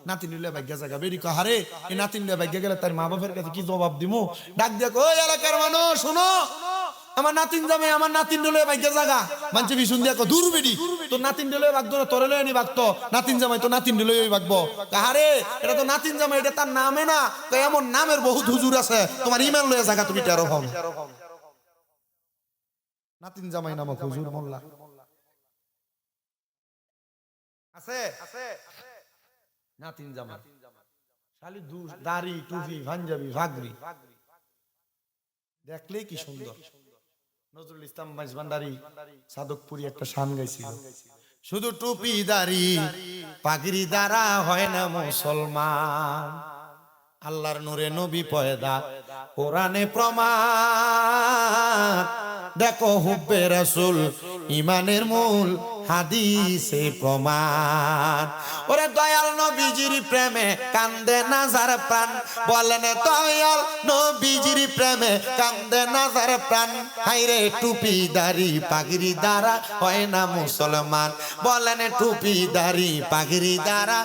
S2: নাতিন লইলে ভাগ্য জায়গা বেরি কহ আরে এই নাতিন লইলে ভাগ্য গেলে তার মা বাবার কাছে কি জবাব দিমু ডাক দিয়া কই এলাকার মানুষ শুনো আমার নাতিন যাবে আমার নাতিন ডলে ভাগ্য জায়গা মানছে বিশুন দিয়া কো দূর বেডি তোর নাতিন ডলে ভাগতো না তোরে লইনি ভাগতো নাতিন জামাই তো নাতিন ডলে ভাগবো আরে এটা তো নাতিন জামাই এটা তার নামে না তো এমন নামের বহুত হুজুর আছে তোমার ইমান লয়ে জায়গা তুমি তেরো হও নাতিন জামাই নামক হুজুর মোল্লা আছে নাতিন জামাই খালি দাড়ি টুপি পাঞ্জাবি ভাগরি দেখলেই কি সুন্দর নজরুল ইসলাম মাইজভান্ডারি সাদকপুরি একটা শান গাইছিল শুধু টুপি দাড়ি পাগড়ি দ্বারা হয় না মুসলমান আল্লাহর নূরে নবী পয়দা কোরআনে প্রমাণ দেখো হুব্বে রাসূল ইমানের মূল হাদিসে প্রমাণ ওরে দয়াল নবীজির প্রেমে কান্দে নাজার প্রাণ বলেন দয়াল নবীজির প্রেমে কান্দে নাজার প্রাণ হাইরে টুপি দাড়ি পাগড়ি দ্বারা হয় না মুসলমান বলেন টুপি দাড়ি পাগড়ি দ্বারা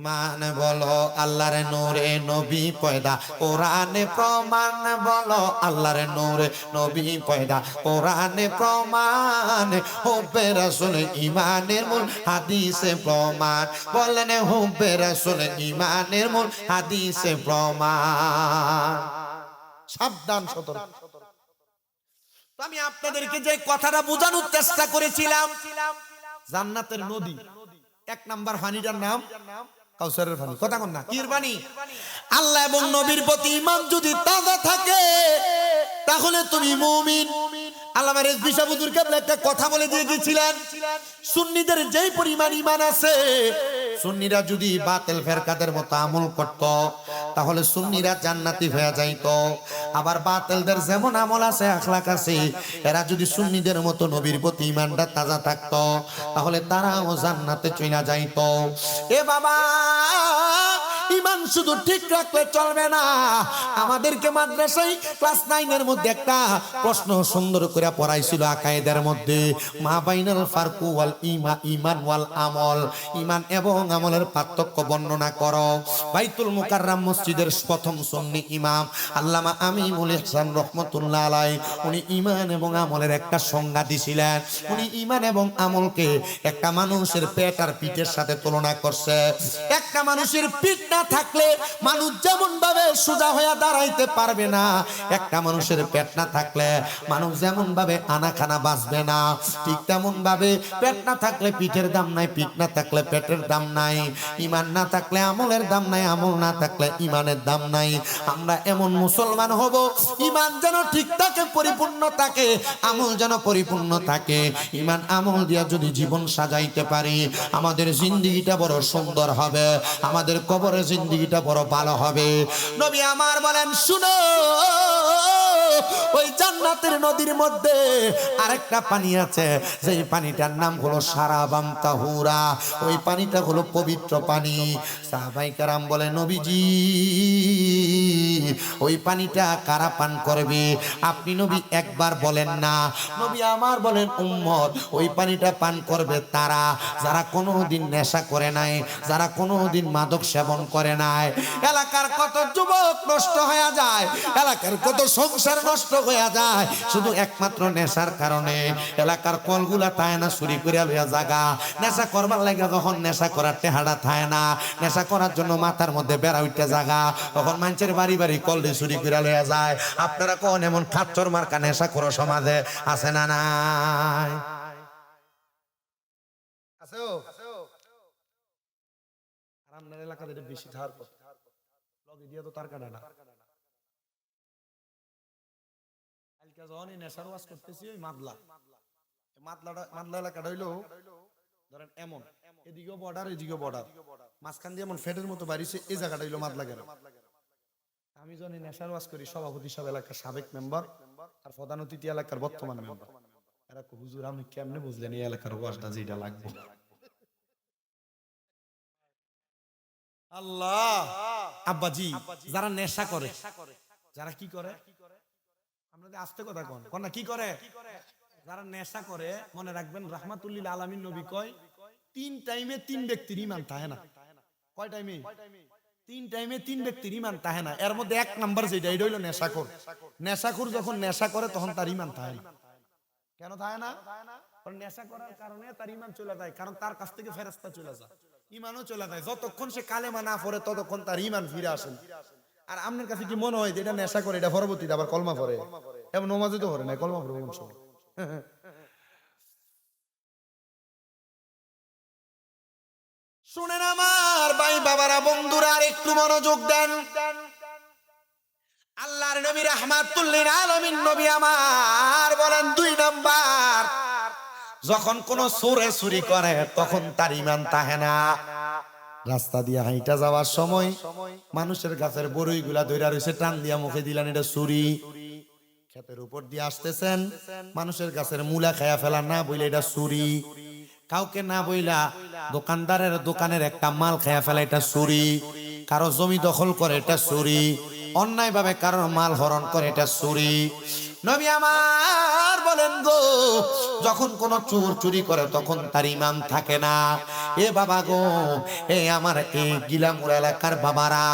S2: মান বলো আল্লাহর নূরে নবী পয়দা কোরআনে প্রমাণ বলো আল্লাহর নূরে নবী পয়দা কোরআনে প্রমাণ হুব্বে রাসূল ইমানের মূল হাদিসে প্রমাণ বলেন হুব্বে রাসূল ইমানের মূল হাদিসে প্রমাণ সাবধান সতর্ক আমি আপনাদেরকে যে কথাটা বোঝানোর চেষ্টা করেছিলাম জান্নাতের নদী 1 নাম্বার পানিটার নাম কাউসারের পানি কথা কোন না কির পানি আল্লাহ এবং নবীর প্রতি ঈমান যদি তাজা থাকে তাহলে তুমি মুমিন আল্লামা রেজভী সাহেব হুজুর কেবলা একটা কথা বলে দিয়ে গিয়েছিলেন সুন্নিদের যেই পরিমাণ ঈমান আছে সুন্নিরা যদি বাতিল ফেরকাদের মতো আমল করত তাহলে সুন্নিরা জান্নাতি হয়ে যাইত আবার বাতিলদের যেমন আমল আছে আখলাক আছে এরা যদি সুন্নিদের মতো নবীর প্রতি ঈমানটা তাজা থাকতো তাহলে তারাও জান্নাতে চলে যাইত এ বাবা ঈমান শুধু ঠিক রাখলে চলবে না আমাদেরকে মাদ্রাসায় ক্লাস 9 এর মধ্যে একটা প্রশ্ন সুন্দর করে পড়াইছিল আকায়েদের মধ্যে মা বাইনাল ফারকু ওয়াল ঈমান ওয়াল আমল ঈমান এবং আমলের পার্থক্য বর্ণনা করো বাইতুল মুকাররম মসজিদের প্রথম সুন্নি ইমাম আল্লামা আমিনুল ইহসান রাহমাতুল্লাহ আলাইহি উনি ঈমান এবং আমলের একটা সংজ্ঞা দিয়েছিলেন উনি ঈমান এবং আমলকে একটা মানুষের পেট আর পিঠের সাথে তুলনা করছে একটা মানুষের পিঠ না থাকলে মানুষ যেমন ভাবে সোজা হয়ে দাঁড়াইতে পারবে না একটা মানুষের পেট না থাকলে মানুষ যেমন ভাবে আনাখানা বাঁচবে না ঠিক তেমন ভাবে পেট না থাকলে পিঠের দাম নাই পিঠ না থাকলে পেটের দাম নাই ঈমান না থাকলে আমলের দাম নাই আমল না থাকলে ঈমানের দাম নাই আমরা এমন মুসলমান হব ঈমান যেন ঠিক থাকে পরিপূর্ণ থাকে আমল যেন পরিপূর্ণ থাকে ঈমান আমল দিয়া যদি জীবন সাজাইতে পারি আমাদের জিন্দেগিটা বড় সুন্দর হবে আমাদের কবরে
S1: জিন্দেগিটা বড় ভালো হবে। নবী আমার বলেন শুনো, ওই জান্নাতের নদীর মধ্যে আরেকটা পানি আছে, যেই পানিটার নাম হলো সারাবাম তাহুরা। ওই পানিটা হলো পবিত্র পানি। সাহাবায়ে কেরাম বলে নবীজি ওই পানিটা কারা পান করবে? আপনি নবী একবার বলেন না। নবী আমার বলেন উম্মত ওই পানিটা পান করবে তারা যারা কোনোদিন নেশা করে নাই, যারা কোনোদিন মাদক সেবন করে নাই। এলাকার কত যুবক নষ্ট হয়ে যায়, এলাকার কত সংসার নষ্ট হয়ে যায় শুধু একমাত্র নেশার কারণে। এলাকার কলগুলা থায় না, চুরি করে লইয়া জাগা। নেশা করবার লাগে যখন নেশা করার টেহাড়া থায় না, নেশা করার জন্য মাথার মধ্যে বেড়া উঠতে জাগা, তখন মানুষের বাড়ি বাড়ি কল দিয়ে চুরি করে লইয়া যায়। আপনারা কোন এমন খাচ্চর মার্কা নেশা করো সমাজে আছে না নাই?
S2: আছে ও আর আপনার এলাকাতে এটা বেশি ধার কত লগে দিয়া তো তার কাটা না। কালকে যখন নেশার ওয়াজ করতেছি ওই মাদলা এলাকাটা হইলো ধরেন এমন, এদিকেও বর্ডার এদিকেও বর্ডার, মাঝখান দিয়ে এমন ফেটের মতো বাড়িছে, এই জায়গাটা হইলো মাদলা গেল। আমি যখন নেশার ওয়াজ করি সভাপতি সব এলাকার সাবেক মেম্বার আর প্রধান অতিথি এলাকার বর্তমান মেম্বার, এরা হুজুর আপনি কেমনে বুঝলেন এই এলাকার ওয়াজটা যেটা লাগবে? আল্লাহ আব্বাজি যারা নেশা করে, যারা কি করে, আপনাদের আস্তে কথা কোন কোন না কি করে, যারা নেশা করে মনে রাখবেন রাহমাতুল্লিল আলামিন নবী কয় 3 টাইমে 3 ব্যক্তির ঈমান থাকে না। কয় টাইমে? 3 টাইমে 3 ব্যক্তির ঈমান থাকে না। এর মধ্যে 1 নাম্বার যেটা এটা হইলো নেশাখোর। নেশাখোর যখন নেশা করে তখন তার ঈমান থাকে না। কেন থাকে না? কারণ নেশা করার কারণে তার ঈমান চলে যায়, কারণ তার কাছ থেকে ফেরেশতা চলে যায়, ঈমানও চলে যায়। যতক্ষণ সে কালেমা না পড়ে ততক্ষণ তার ঈমান ফিরে আসে না। আর আপনার কাছে কি মনে হয় যে এটা নেশা করে, এটা পরবর্তীতে আবার কলমা পড়ে? এমন নমাজে তো পড়ে না, কলমা পড়ে কোন সময়? শুনেন আমার ভাই বাবারা বন্ধুরা, আর একটু মনোযোগ দেন। আল্লাহর নবী রাহমাতুল লিল আলামিন নবী আমার বলেন 2 নাম্বার, যখন কোন চোরে চুরি করে তখন তার ঈমান থাকে না। রাস্তা দিয়ে হাইটা যাওয়ার সময় মানুষের গাছের বড়ইগুলা ধইরা রইছে, টান দিয়া মুখে দিলেন এটা চুরি। ক্ষেতের উপর দিয়ে আসতেছেন, মানুষের গাছের মূলা খায়া ফেলা, না বইলে এটা চুরি। কাউকে না বইলা দোকানদারের দোকানের একটা মাল খায়া ফেলা, এটা চুরি। কারো জমি দখল করে, এটা চুরি। অন্যায় ভাবে কারোর মাল হরণ করে, এটা চুরি। নবী আমার বলেন গো, যখন কোন চোর চুরি করে তখন তার ঈমান থাকে না। এ বাবা গো, এ আমার এই গিলামুর এলাকার বাবারা,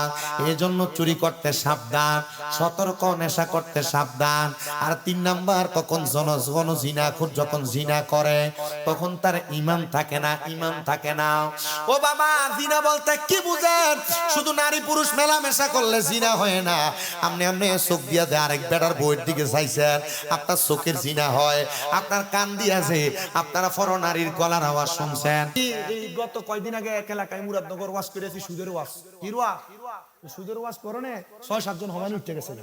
S2: এজন্য চুরি করতে সাবধান, সতর্ক, নেশা করতে সাবধান। আর 3 নাম্বার, তখন জন জিনাখোর যখন জিনা করে তখন তার ঈমান থাকে না, ঈমান থাকে না। ও বাবা, জিনা বলতে কি বুঝেন? শুধু নারী পুরুষ মেলামেশা করলে জিনা হয় না। আপনি চোখ দিয়া দিয়ে আরেক বেটার বইয়ের দিকে চাইছেন, আপনার চোখের জিনা হয়। আপনার কান দিয়া যে আপনারা ফর নারীর গলার আওয়াজ শুনছেন। এই গত কয়দিন আগে এক এলাকায় মুরাদনগর ওয়াজ করেছি, সুদের ওয়াজ। কি ওয়াজ? সুদের ওয়াজ করনে 6-7 জন হমান উঠতে গেছে।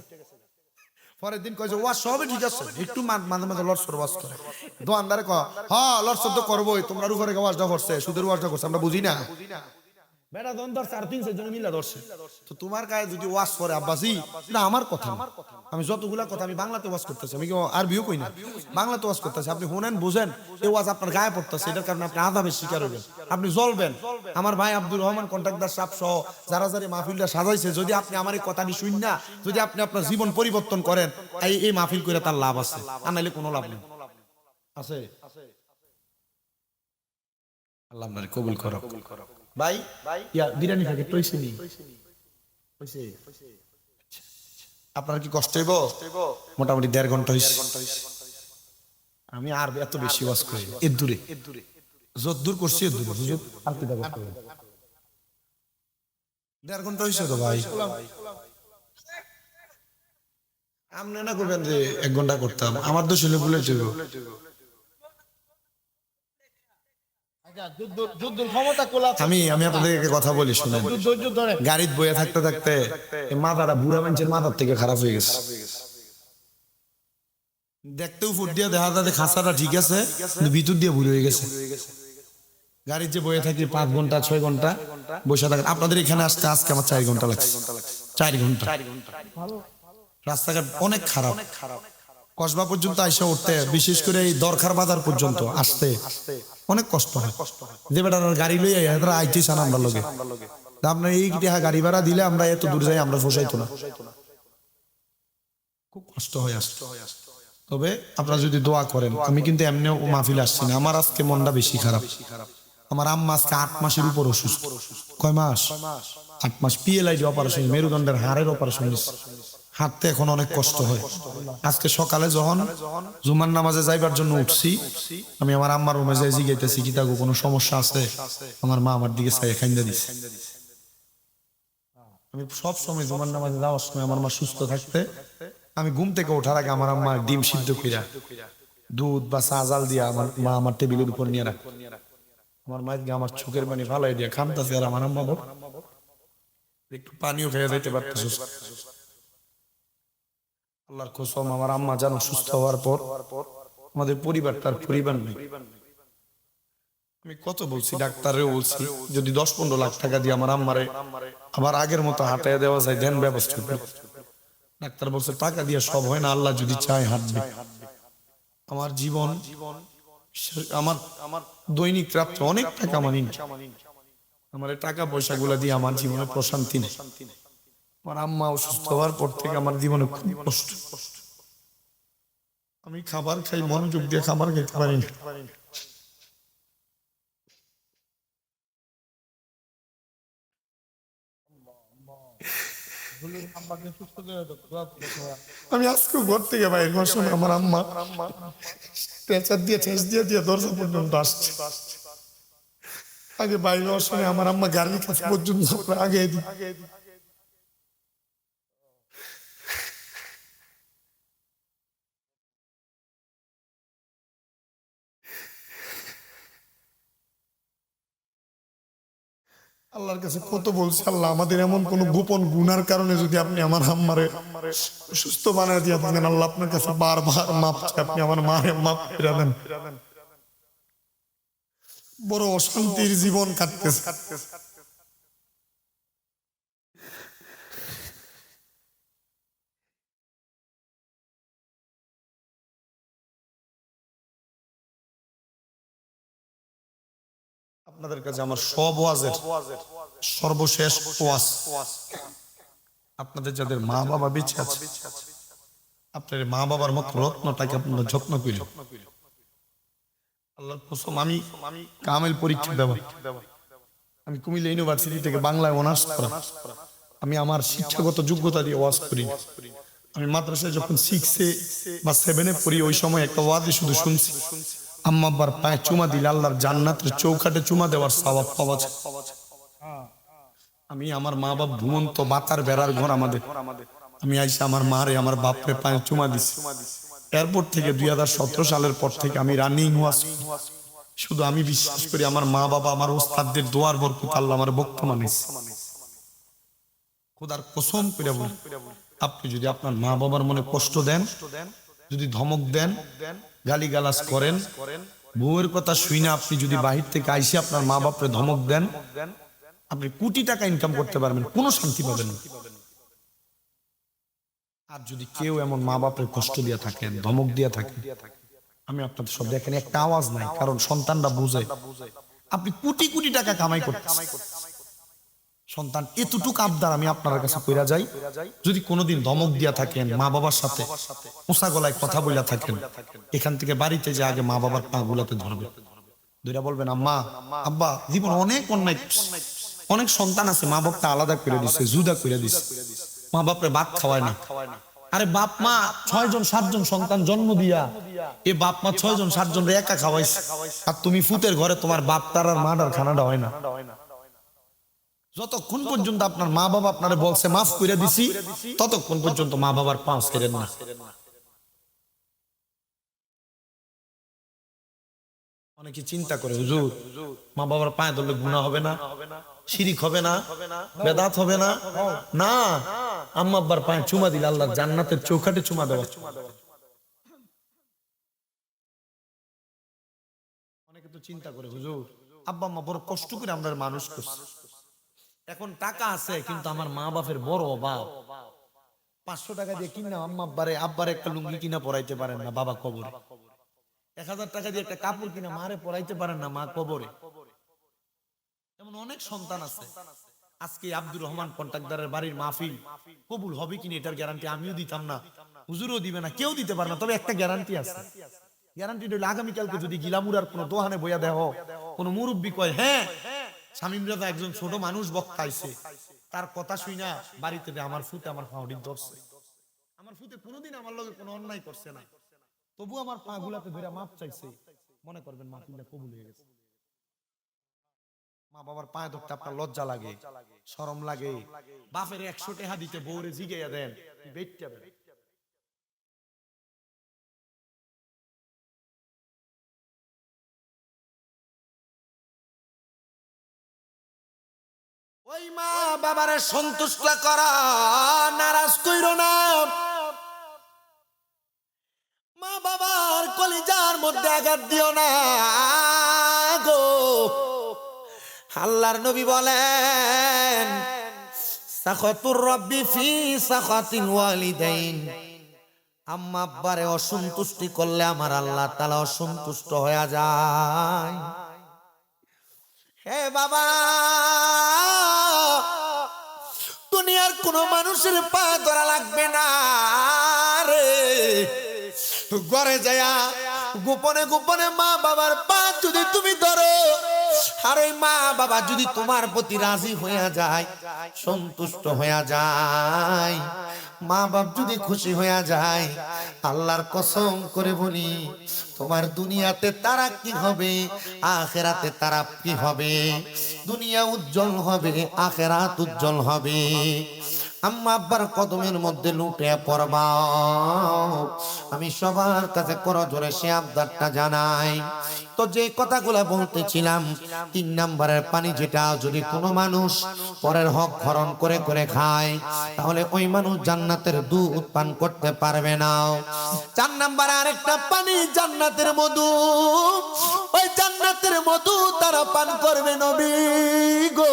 S2: পরের দিন কইছে ওয়াজ সবই ঠিক আছে, একটু মাঝে মাঝে লড়সর ওয়াজ করে। দোকানদারে কয় হ্যাঁ লড়সর তো করবোই, তোমরা উপরে ওয়াজটা করছে, সুদের ওয়াজটা করছে, আমরা বুঝি না। বেটা দন ধর 4-3 জন মিলা ধরছে। তো তোমার গায়ে যদি ওয়াজ করে আব্বাসি, না আমার কথা না, আমি যতগুলা কথা আমি বাংলাতে ওয়াজ করতেছি, আমি কি আরবিও কই না, বাংলাতে ওয়াজ করতেছি। আপনি শুনেন, বুঝেন, এই ওয়াজ আপনার গায়ে পড়তেছে, এটার কারণে আপনি আযাবের শিকার হবেন, আপনি জ্বলবেন। আমার ভাই আব্দুর রহমান কন্ট্রাক্টর সাহেব সহ যারা যারা মাহফিলটা সাজাইছে, যদি আপনি আমার এই কথাটি শুন না, যদি আপনি আপনার জীবন পরিবর্তন করেন, এই মাহফিল করে তার লাভ আছে, আর নাইলে কোনো লাভ নেই। আছে? আল্লাহ আপনার কবুল করুক। ভাই ইয়া বিরিয়ানি প্যাকেট পয়সা নি পয়সা আপনার কি কষ্ট হইব? মোটামুটি 1.5 ঘন্টা হইছে। আমি আর এত বেশি ওয়াজ করি এর দূরে, যত দূর করছি এর দূরে, হুজুর আর কি দাবা করেন। 1.5 ঘন্টা হইছে তো ভাই। আপনি না করবেন যে 1 ঘন্টা করতাম, আমার দোষ হলে ভুলে যাব। আমি আপনাদেরকে কথা বলি শুনেন, গাড়িতে বয়ে থাকতে থাকতে মাথাটা বুড়া মানুষের মাথার থেকে খারাপ হয়ে গেছে। দেখতেও ফুট দিয়ে দেখা যাচ্ছে খাঁচাটা ঠিক আছে, কিন্তু ভিতর দিয়ে বুড়ো হয়ে গেছে। গাড়ির যে বয়ে থাকি 5 ঘন্টা 6 ঘন্টা, বসে থাকেন। আপনাদের এখানে আসতে আজকে আমার 4 ঘন্টা লাগছে, 4 ঘন্টা। রাস্তাঘাট অনেক খারাপ, কসবা পর্যন্ত আইসা উঠতে, বিশেষ করে এই দরকার বাজার পর্যন্ত আসতে অনেক কষ্ট হয়। যে বেটার গাড়ি লইয়া এরা আইতেছে না আমরা লগে, আপনার এই গাড়ি ভাড়া দিলে আমরা এত দূর যাই আমরা ফসাইতো না, খুব কষ্ট হয়ে আসতো। তবে আপনারা যদি দোয়া করেন, আমি কিন্তু এমনিও মাহফিল আসছি না, আমার আজকে মনটা বেশি খারাপ। আমার আম্মা আজকে 8 মাসের উপর অসুস্থ। কয় মাস? 8 মাস। পিএলআইডি অপারেশন, মেরুদণ্ডের হাড়ের অপারেশন, হাঁটতে এখন অনেক কষ্ট হয়। আজকে সকালে যখন জুমার নামাজে যাইবার জন্য উঠছি, আমি আমার আম্মার রুমে যাই জিগাইতেছি কি তাকে কোনো সমস্যা আছে, আমার মা আমার দিকে চাই খাইন্দা দিছে। আমি সব সময় জুমার নামাজে যাওয়ার সময় আমার মা সুস্থ থাকতে, আমি ঘুম থেকে ওঠার আগে আমার আম্মা ডিম সিদ্ধ কইরা দুধ বা চা জাল দিয়া আমার মা আমার টেবিলের উপর নিয়ে রাখ। আমার মায়ের আমার চোখের পানি ভালাই দিয়া খামতাছে, আর আমার আম্মা একটু পানিও খেয়ে যাইতে পারতেছে। আল্লাহর কসম, আমার আম্মা জানো সুস্থ হওয়ার পর আমাদের পরিবার তার পরিবার নেই। আমি কত বলছি, ডাক্তারেও বলছি যদি 10-15 লাখ টাকা দিয়ে আমার আম্মারে আবার আগের মতো হাঁটাইয়া দেওয়া যায়, দেন ব্যবস্থা করবে। ডাক্তার বলছে টাকা দিয়ে সব হয় না, আল্লাহ যদি চায় হাঁটবে। আমার জীবন, আমার দৈনিক রাত্রে অনেক টাকা মানি, আমার এই টাকা পয়সা গুলা দিয়ে আমার জীবনে প্রশান্তি নেই। আমার আম্মা অসুস্থ হওয়ার পর থেকে আমার জীবনে খুব কষ্ট। আমি খাবার খাই, মনোযোগ দিয়ে খাবার খেতে পারি না। আমি আজকে ঘর থেকে বাইরে হওয়ার সময় আমার আম্মা প্রেসার দিয়ে ঠেস দিয়ে দিয়ে দরজা পর্যন্ত আসছে। আগে বাইরে হওয়ার সময় আমার আম্মা গাড়ির কাছে পর্যন্ত আগে আল্লাহর কাছে কত বলছি, আল্লাহ আমাদের এমন কোন গোপন গুনার কারণে যদি আপনি আমার আম্মারে সুস্থ বানায় দিয়ে থাকেন, আল্লাহ আপনার কাছে বারবার মাপ চাই, আপনি আমার মারে মাপ ফিরা দেন। বড় অশান্তির জীবন কাটতেছে। আপনাদের কাছে আমার সব ওয়াজের সর্বশেষ ওয়াজ, আপনাদের যাদের মা বাবা বেঁচে আছে, আপনার মা বাবার মতো রত্নটাকে আপনারা যত্ন করেন। আল্লাহর কসম, আমি কামেল পরীক্ষা দেব, আমি কুমিল্লা ইউনিভার্সিটি থেকে বাংলায় অনার্স করা, আমি আমার শিক্ষাগত যোগ্যতা দিয়ে ওয়াজ করি। আমি মাদ্রাসায় যখন 6 বা 7 পড়ি, ওই সময় একটা ওয়াজে শুধু শুনছি, আম্মা আব্বার পায়ে চুমা দিলে আল্লাহর জান্নাতের চৌকাঠে চুমা দেওয়ার সওয়াব পাওয়া যায়। আমি আমার মা বাপ ঘুমন্ত বাতার বেড়ার ঘর আমাদের, আমি আইসা আমার মারে আমার বাপরে পায়ে চুমা দিছি। এরপর থেকে 2017 সালের পর থেকে আমি রানিং ওয়াজ, শুধু আমি বিশ্বাস করি আমার মা বাবা আমার ওস্তাদদের দোয়ার বরকত আল্লাহ আমার বর্তমান খোদার কসম করে বলি, আপনি যদি আপনার মা বাবার মনে কষ্ট দেন, যদি ধমক দেন, গালিগালাজ করেন, বউয়ের কথা শুনে আপনি যদি বাহির থেকে আইসে আপনার মা বাপরে ধমক দেন, আপনি কোটি টাকা ইনকাম করতে পারবেন, কোনো শান্তি পাবেন না। আর যদি কেউ এমন মা বাপের কষ্ট দিয়ে থাকেন, ধমক দিয়ে থাকেন, আমি আপনাদের সব দেখেন একটা আওয়াজ নাই, কারণ সন্তানরা বুঝে আপনি কোটি কোটি টাকা কামাই করতেছেন, সন্তান এতটুকু আবদার আমি আপনার কাছে কইরা যাই, যদি কোনোদিন ধমক দিয়া থাকেন, মা বাবার সাথে উঁচা গলায় কথা বইলা থাকেন, এখান থেকে বাড়িতে যে আগে মা বাবার পা গুলাতে ধরবে, দুইটা বলবেন আম্মা আব্বা জীবন অনেক অন্যায়, অনেক সন্তান আছে মা বাপটা আলাদা করে দিছে, জুদা করে দিছে, মা বাপরে ভাত খাওয়ায় না। আরে বাপ মা 6 জন 7 জন সন্তান জন্ম দিয়া এ বাপ মা 6 জন 7 জন একা খাওয়াইছে, আর তুমি ফুতের ঘরে তোমার বাপ তার আর মাটার খানাটা হয় না। যতক্ষণ পর্যন্ত আপনার মা বাবা আপনারে বলছে মাফ করে দিছি, ততক্ষণ পর্যন্ত মা বাবার পাও ছেড়েন না। অনেকে চিন্তা করে হুজুর মা বাবার পায়ে ধরলে গুনাহ হবে না, শিরিক হবে না, বেদাত হবে না? না, আম্মা আব্বার পায়ে চুমা দিলে আল্লাহ জান্নাতের চৌকাঠে চুমা দেওয়া। অনেকে তো চিন্তা করে হুজুর আব্বা আম্মা বড় কষ্ট করে আমরা মানুষ করছে, এখন টাকা আছে কিন্তু আমার মা বাপের বড় অভাব। 500 টাকা দিয়ে কিনা আম্মা আব্বারে একটা লুঙ্গি কিনা পরাইতে পারেন না বাবা কবরে। 1000 টাকা দিয়ে একটা কাপড় কিনা মারে পরাইতে পারেন না মা কবরে। এমন অনেক সন্তান আছে। আজকে আব্দুর রহমান কন্ট্রাক্টরের বাড়ির মাহফিল কবুল হবে কিনা এটার গ্যারান্টি আমিও দিতাম না, হুজুরও দিবে না, কেউ দিতে পারে না। তবে একটা গ্যারান্টি আছে, গ্যারান্টি হলো আগামীকালকে যদি গিলামুরার কোনো দোহানে বইয়া দেহ, কোনো মুরব্বী কয় হ্যাঁ শামীম রাজা একজন ছোট মানুষ বক্তা আইছে, তার কথা শুইনা বাড়িতে আমার ফুতে আমার ফাউডি ধরছে, আমার ফুতে কোনোদিন আমার লগে কোনো অন্যায় করছে না, তবু আমার পা গুলাতে ধরে মাপ চাইছে, মনে করবেন মাহফিলটা কবুল হয়ে গেছে। মা বাবার পায়ে ধরতে আপনার লজ্জা লাগে, শরম লাগে? বাপের 100 টাকা দিতে বউরে জিগাইয়া দেন বেটটা বের।
S1: ওই মা বাবারে সন্তুষ্ট করা, নারাজ কইরো না। মা বাবার কলিজার মধ্যে আঘাত দিও না গো। আল্লাহর নবী বলেন সাখাতুর রাব্বি ফি সাখাতিল ওয়ালিদাইন, আম্মা আব্বারে অসন্তুষ্টি করলে আমার আল্লাহ তাআলা অসন্তুষ্ট হয়ে যায়। হে বাবা, দুনিয়ার কোন মানুষের পা ধরা লাগবে না রে, ঘরে যায়া গোপনে গোপনে মা বাবার পা যদি তুমি ধরো, আর ওই মা বাবা যদি তোমার প্রতি রাজি হইয়া যায়, সন্তুষ্ট হইয়া যায়, মা বাপ যদি খুশি হইয়া যায়, আল্লাহর কসম করে বলি তোমার দুনিয়াতে তারা কি হবে, আখেরাতে তারা কি হবে। দুনিয়া উজ্জ্বল হবে, আখেরাত উজ্জ্বল হবে। আম্মা আব্বার কদমের মধ্যে লুটে পড়বা। আমি সবার কাছে করজোরে সে আবদারটা জানাই। তো যে কথাগুলো বলতেছিলাম, 3 নম্বরের পানি যেটা যদি কোনো মানুষ পরের হক হরণ করে করে খায়, তাহলে ওই মানুষ জান্নাতের দুধ পান করতে পারবে না। 4 নম্বরে আরেকটা পানি জান্নাতের মধু, ওই জান্নাতের মধু তারা পান করবে নবী গো।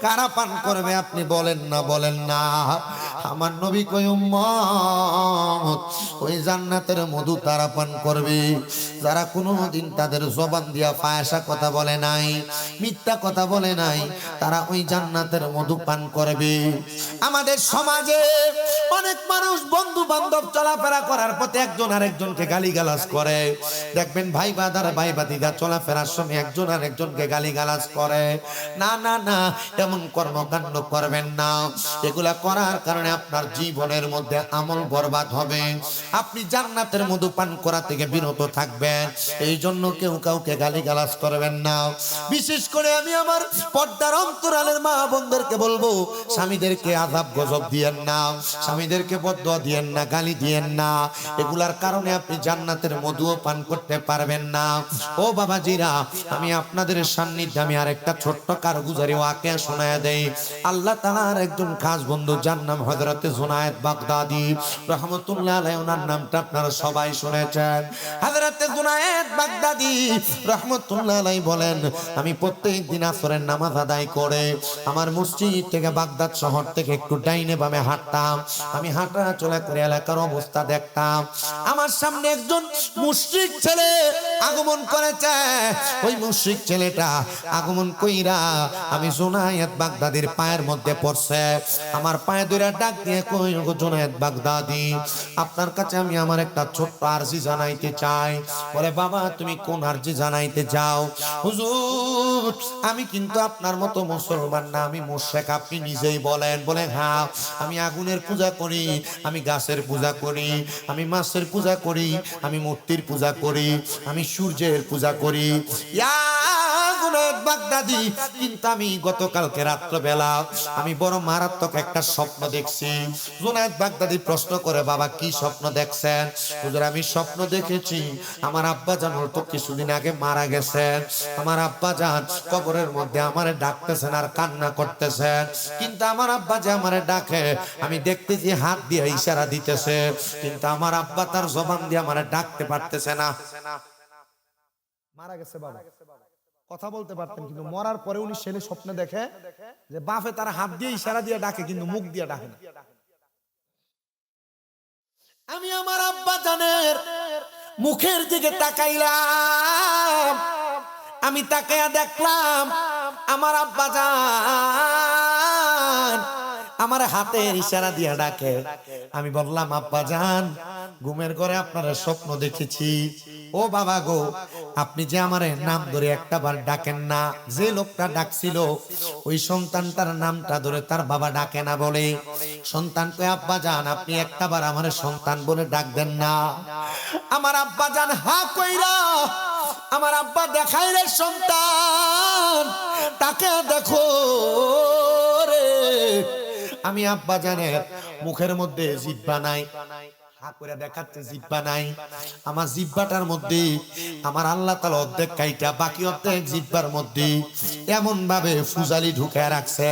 S1: কারা পান করবে আপনি বলেন না, বলেন না। আমার নবী কই উম্মত, ওই জান্নাতের মধু তারা পান করবে যারা কোনোদিন তাদের জবান দিয়া ফায়সা কথা বলে নাই, মিথ্যা কথা বলে নাই, তারা ওই জান্নাতের মধু পান করবে। আমাদের সমাজে অনেক মানুষ বন্ধু বান্ধব চলাফেরা করার পথে একজন আরেকজনকে গালিগালাজ করে। দেখবেন ভাই বাদার ভাই বাদিগা চলাফেরার সময় একজন আরেকজনকে গালিগালাজ করে। না না না, এমন কর্মকাণ্ড করবেন না। এগুলা করার কারণে আপনার জীবনের মধ্যে আমল বরবাদ হবে। আপনি জান্নাতের মধু পান করা থেকে বিরত থাকবেন। এই জন্য কেউ কাউকে গালিগালাজ করবেন না। বিশেষ করে আমি আমার পর্দার অন্তরালের মা বোনদেরকে বলবো, স্বামীদেরকে আযাব গজব দিয়েন না, স্বামীদেরকে বদদুয়া দিয়েন না, গালি দিয়েন না। এগুলার কারণে আপনি জান্নাতের মধুও পান করতে পারবেন না। ও বাবাজিরা, আমি আপনাদের সান্নিধ্যে আমি আরেকটা ছোট্ট কারগুজারি ওয়াকিয়া শোনায়া দেই। আল্লাহ তাআলার একজন খাস বন্ধু, যার নাম হযরতে জুনায়েদ বাগদাদী রাহমাতুল্লাহ আলাইহি, ওনার নামটা আপনারা সবাই শুনেছেন। হযরতে জুনায়েদ বাগদাদী রাহমাতুল্লাহ আলাইহি বলেন, আমি প্রত্যেকদিন আসরের নামাজ আদায় করে আমার মসজিদ থেকে বাগদাদ শহর থেকে একটু ডাইনে বামে হাঁটতাম। আমি হাঁটা চলা করে এলাকার অবস্থা দেখতাম। আমার সামনে একজন মুশরিক ছেলে আগমন করেছে। ওই মুশরিক ছেলেটা আগমন কইরা আমি জুনায়েদ বাগদাদীর পায়ের মধ্যে পড়ছে। আমার পায়ে ধরে ডাক দিয়ে কই, গো জুনায়েদ বাগদাদী, আপনার কাছে আমি আমার একটা ছোট্ট আরজি জানাইতে চাই। বলে, বাবা তুমি কোন আরজি জানাইতে চাও? হুজুর, আমি কিন্তু আপনার মতো মুসলমান না, আমি মুশরিক। আপনি নিজেই বলেন। বলে, হ্যাঁ, আমি আগুনের পূজা করি, আমি গাছের পূজা করি, আমি মাছের পূজা করি, আমি মূর্তির পূজা করি, আমি সূর্যের পূজা করি। ইয়া জুনায়েদ বাগদাদী, কিন্তু আমি গতকালকে রাত্রবেলা আমি বড় মারাত্মক একটা স্বপ্ন দেখছি। জুনায়েদ বাগদাদী প্রশ্ন করে, বাবা কি স্বপ্ন দেখছেন? হুজুর, আমি স্বপ্ন দেখেছি আমার আব্বা জান তো কিছুদিন আগে মারা গেছেন। আমার আব্বা জান কবরের মধ্যে আমারে ডাকতেছেন আর কান্না করতেছেন, কিন্তু আমার আব্বা যে আমারে ডাকে আমি দেখতেছি হাত দিয়ে ইশারা দিতেছে, কিন্তু আমার আব্বা তার জবান দিয়ে আমারে ডাকতে পারতেছে না।
S2: মারা গেছে বাবা, কথা বলতে পারতেন, কিন্তু মরার পরে উনি ছেলে স্বপ্নে দেখে যে বাপে তার হাত দিয়ে ইশারা দিয়ে ডাকে, কিন্তু মুখ দিয়ে ডাকে না।
S1: আমি আমার আব্বা জানের মুখের দিকে তাকাইলাম, আমি তাকাইয়া দেখলাম আমার আব্বা জান আমার হাতের ইশারা দিয়ে ডাকে। আমি বললাম আব্বা জান, ঘুমের ঘরে আপনার স্বপ্ন দেখেছি। ও বাবা গো, আপনি যে আমার নাম ধরে একটা বার ডাকেন না, যে লোকটা ডাকছিল ওই সন্তানটার নামটা ধরে তার বাবা ডাকে না বলে সন্তানকে আব্বা জান আপনি একটা বার আমার সন্তান বলে ডাক দেন না। আমার আব্বা জান হা কইরা আমার আব্বা দেখাই রে সন্তান, তাকে দেখো রে। আমি আব্বা জানের মুখের মধ্যে জিহ্বা নাই, হা করে দেখাচ্ছে জিহ্বা নাই। আমার জিহ্বাটার মধ্যে আমার আল্লাহ তাআলা অর্ধেক কাইটা বাকি অর্ধেক জিহ্বার মধ্যে এমন ভাবে ফুজালি ঢুকে রাখছে,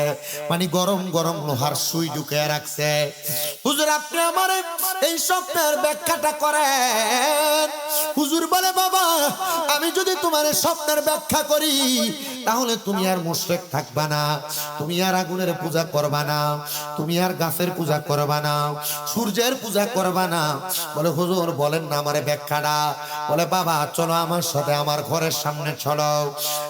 S1: মানে গরম গরম লোহার সুই ঢুকে রাখছে। হুজুর আপনি আমার এই স্বপ্নের ব্যাখ্যাটা করেন। হুজুর বলে বাবা, আমি যদি তোমার স্বপ্নের ব্যাখ্যা করি তাহলে তুমি আর মুশরিক থাকবা না, তুমি আর আগুনের পূজা করবা না, তুমি আর গাছের পূজা করবা না, সূর্যের পূজা করবা না। বলে হুজুর বলেন না আমারে ব্যাখ্যাটা। বলে বাবা চলো আমার সাথে আমার ঘরের সামনে চলো।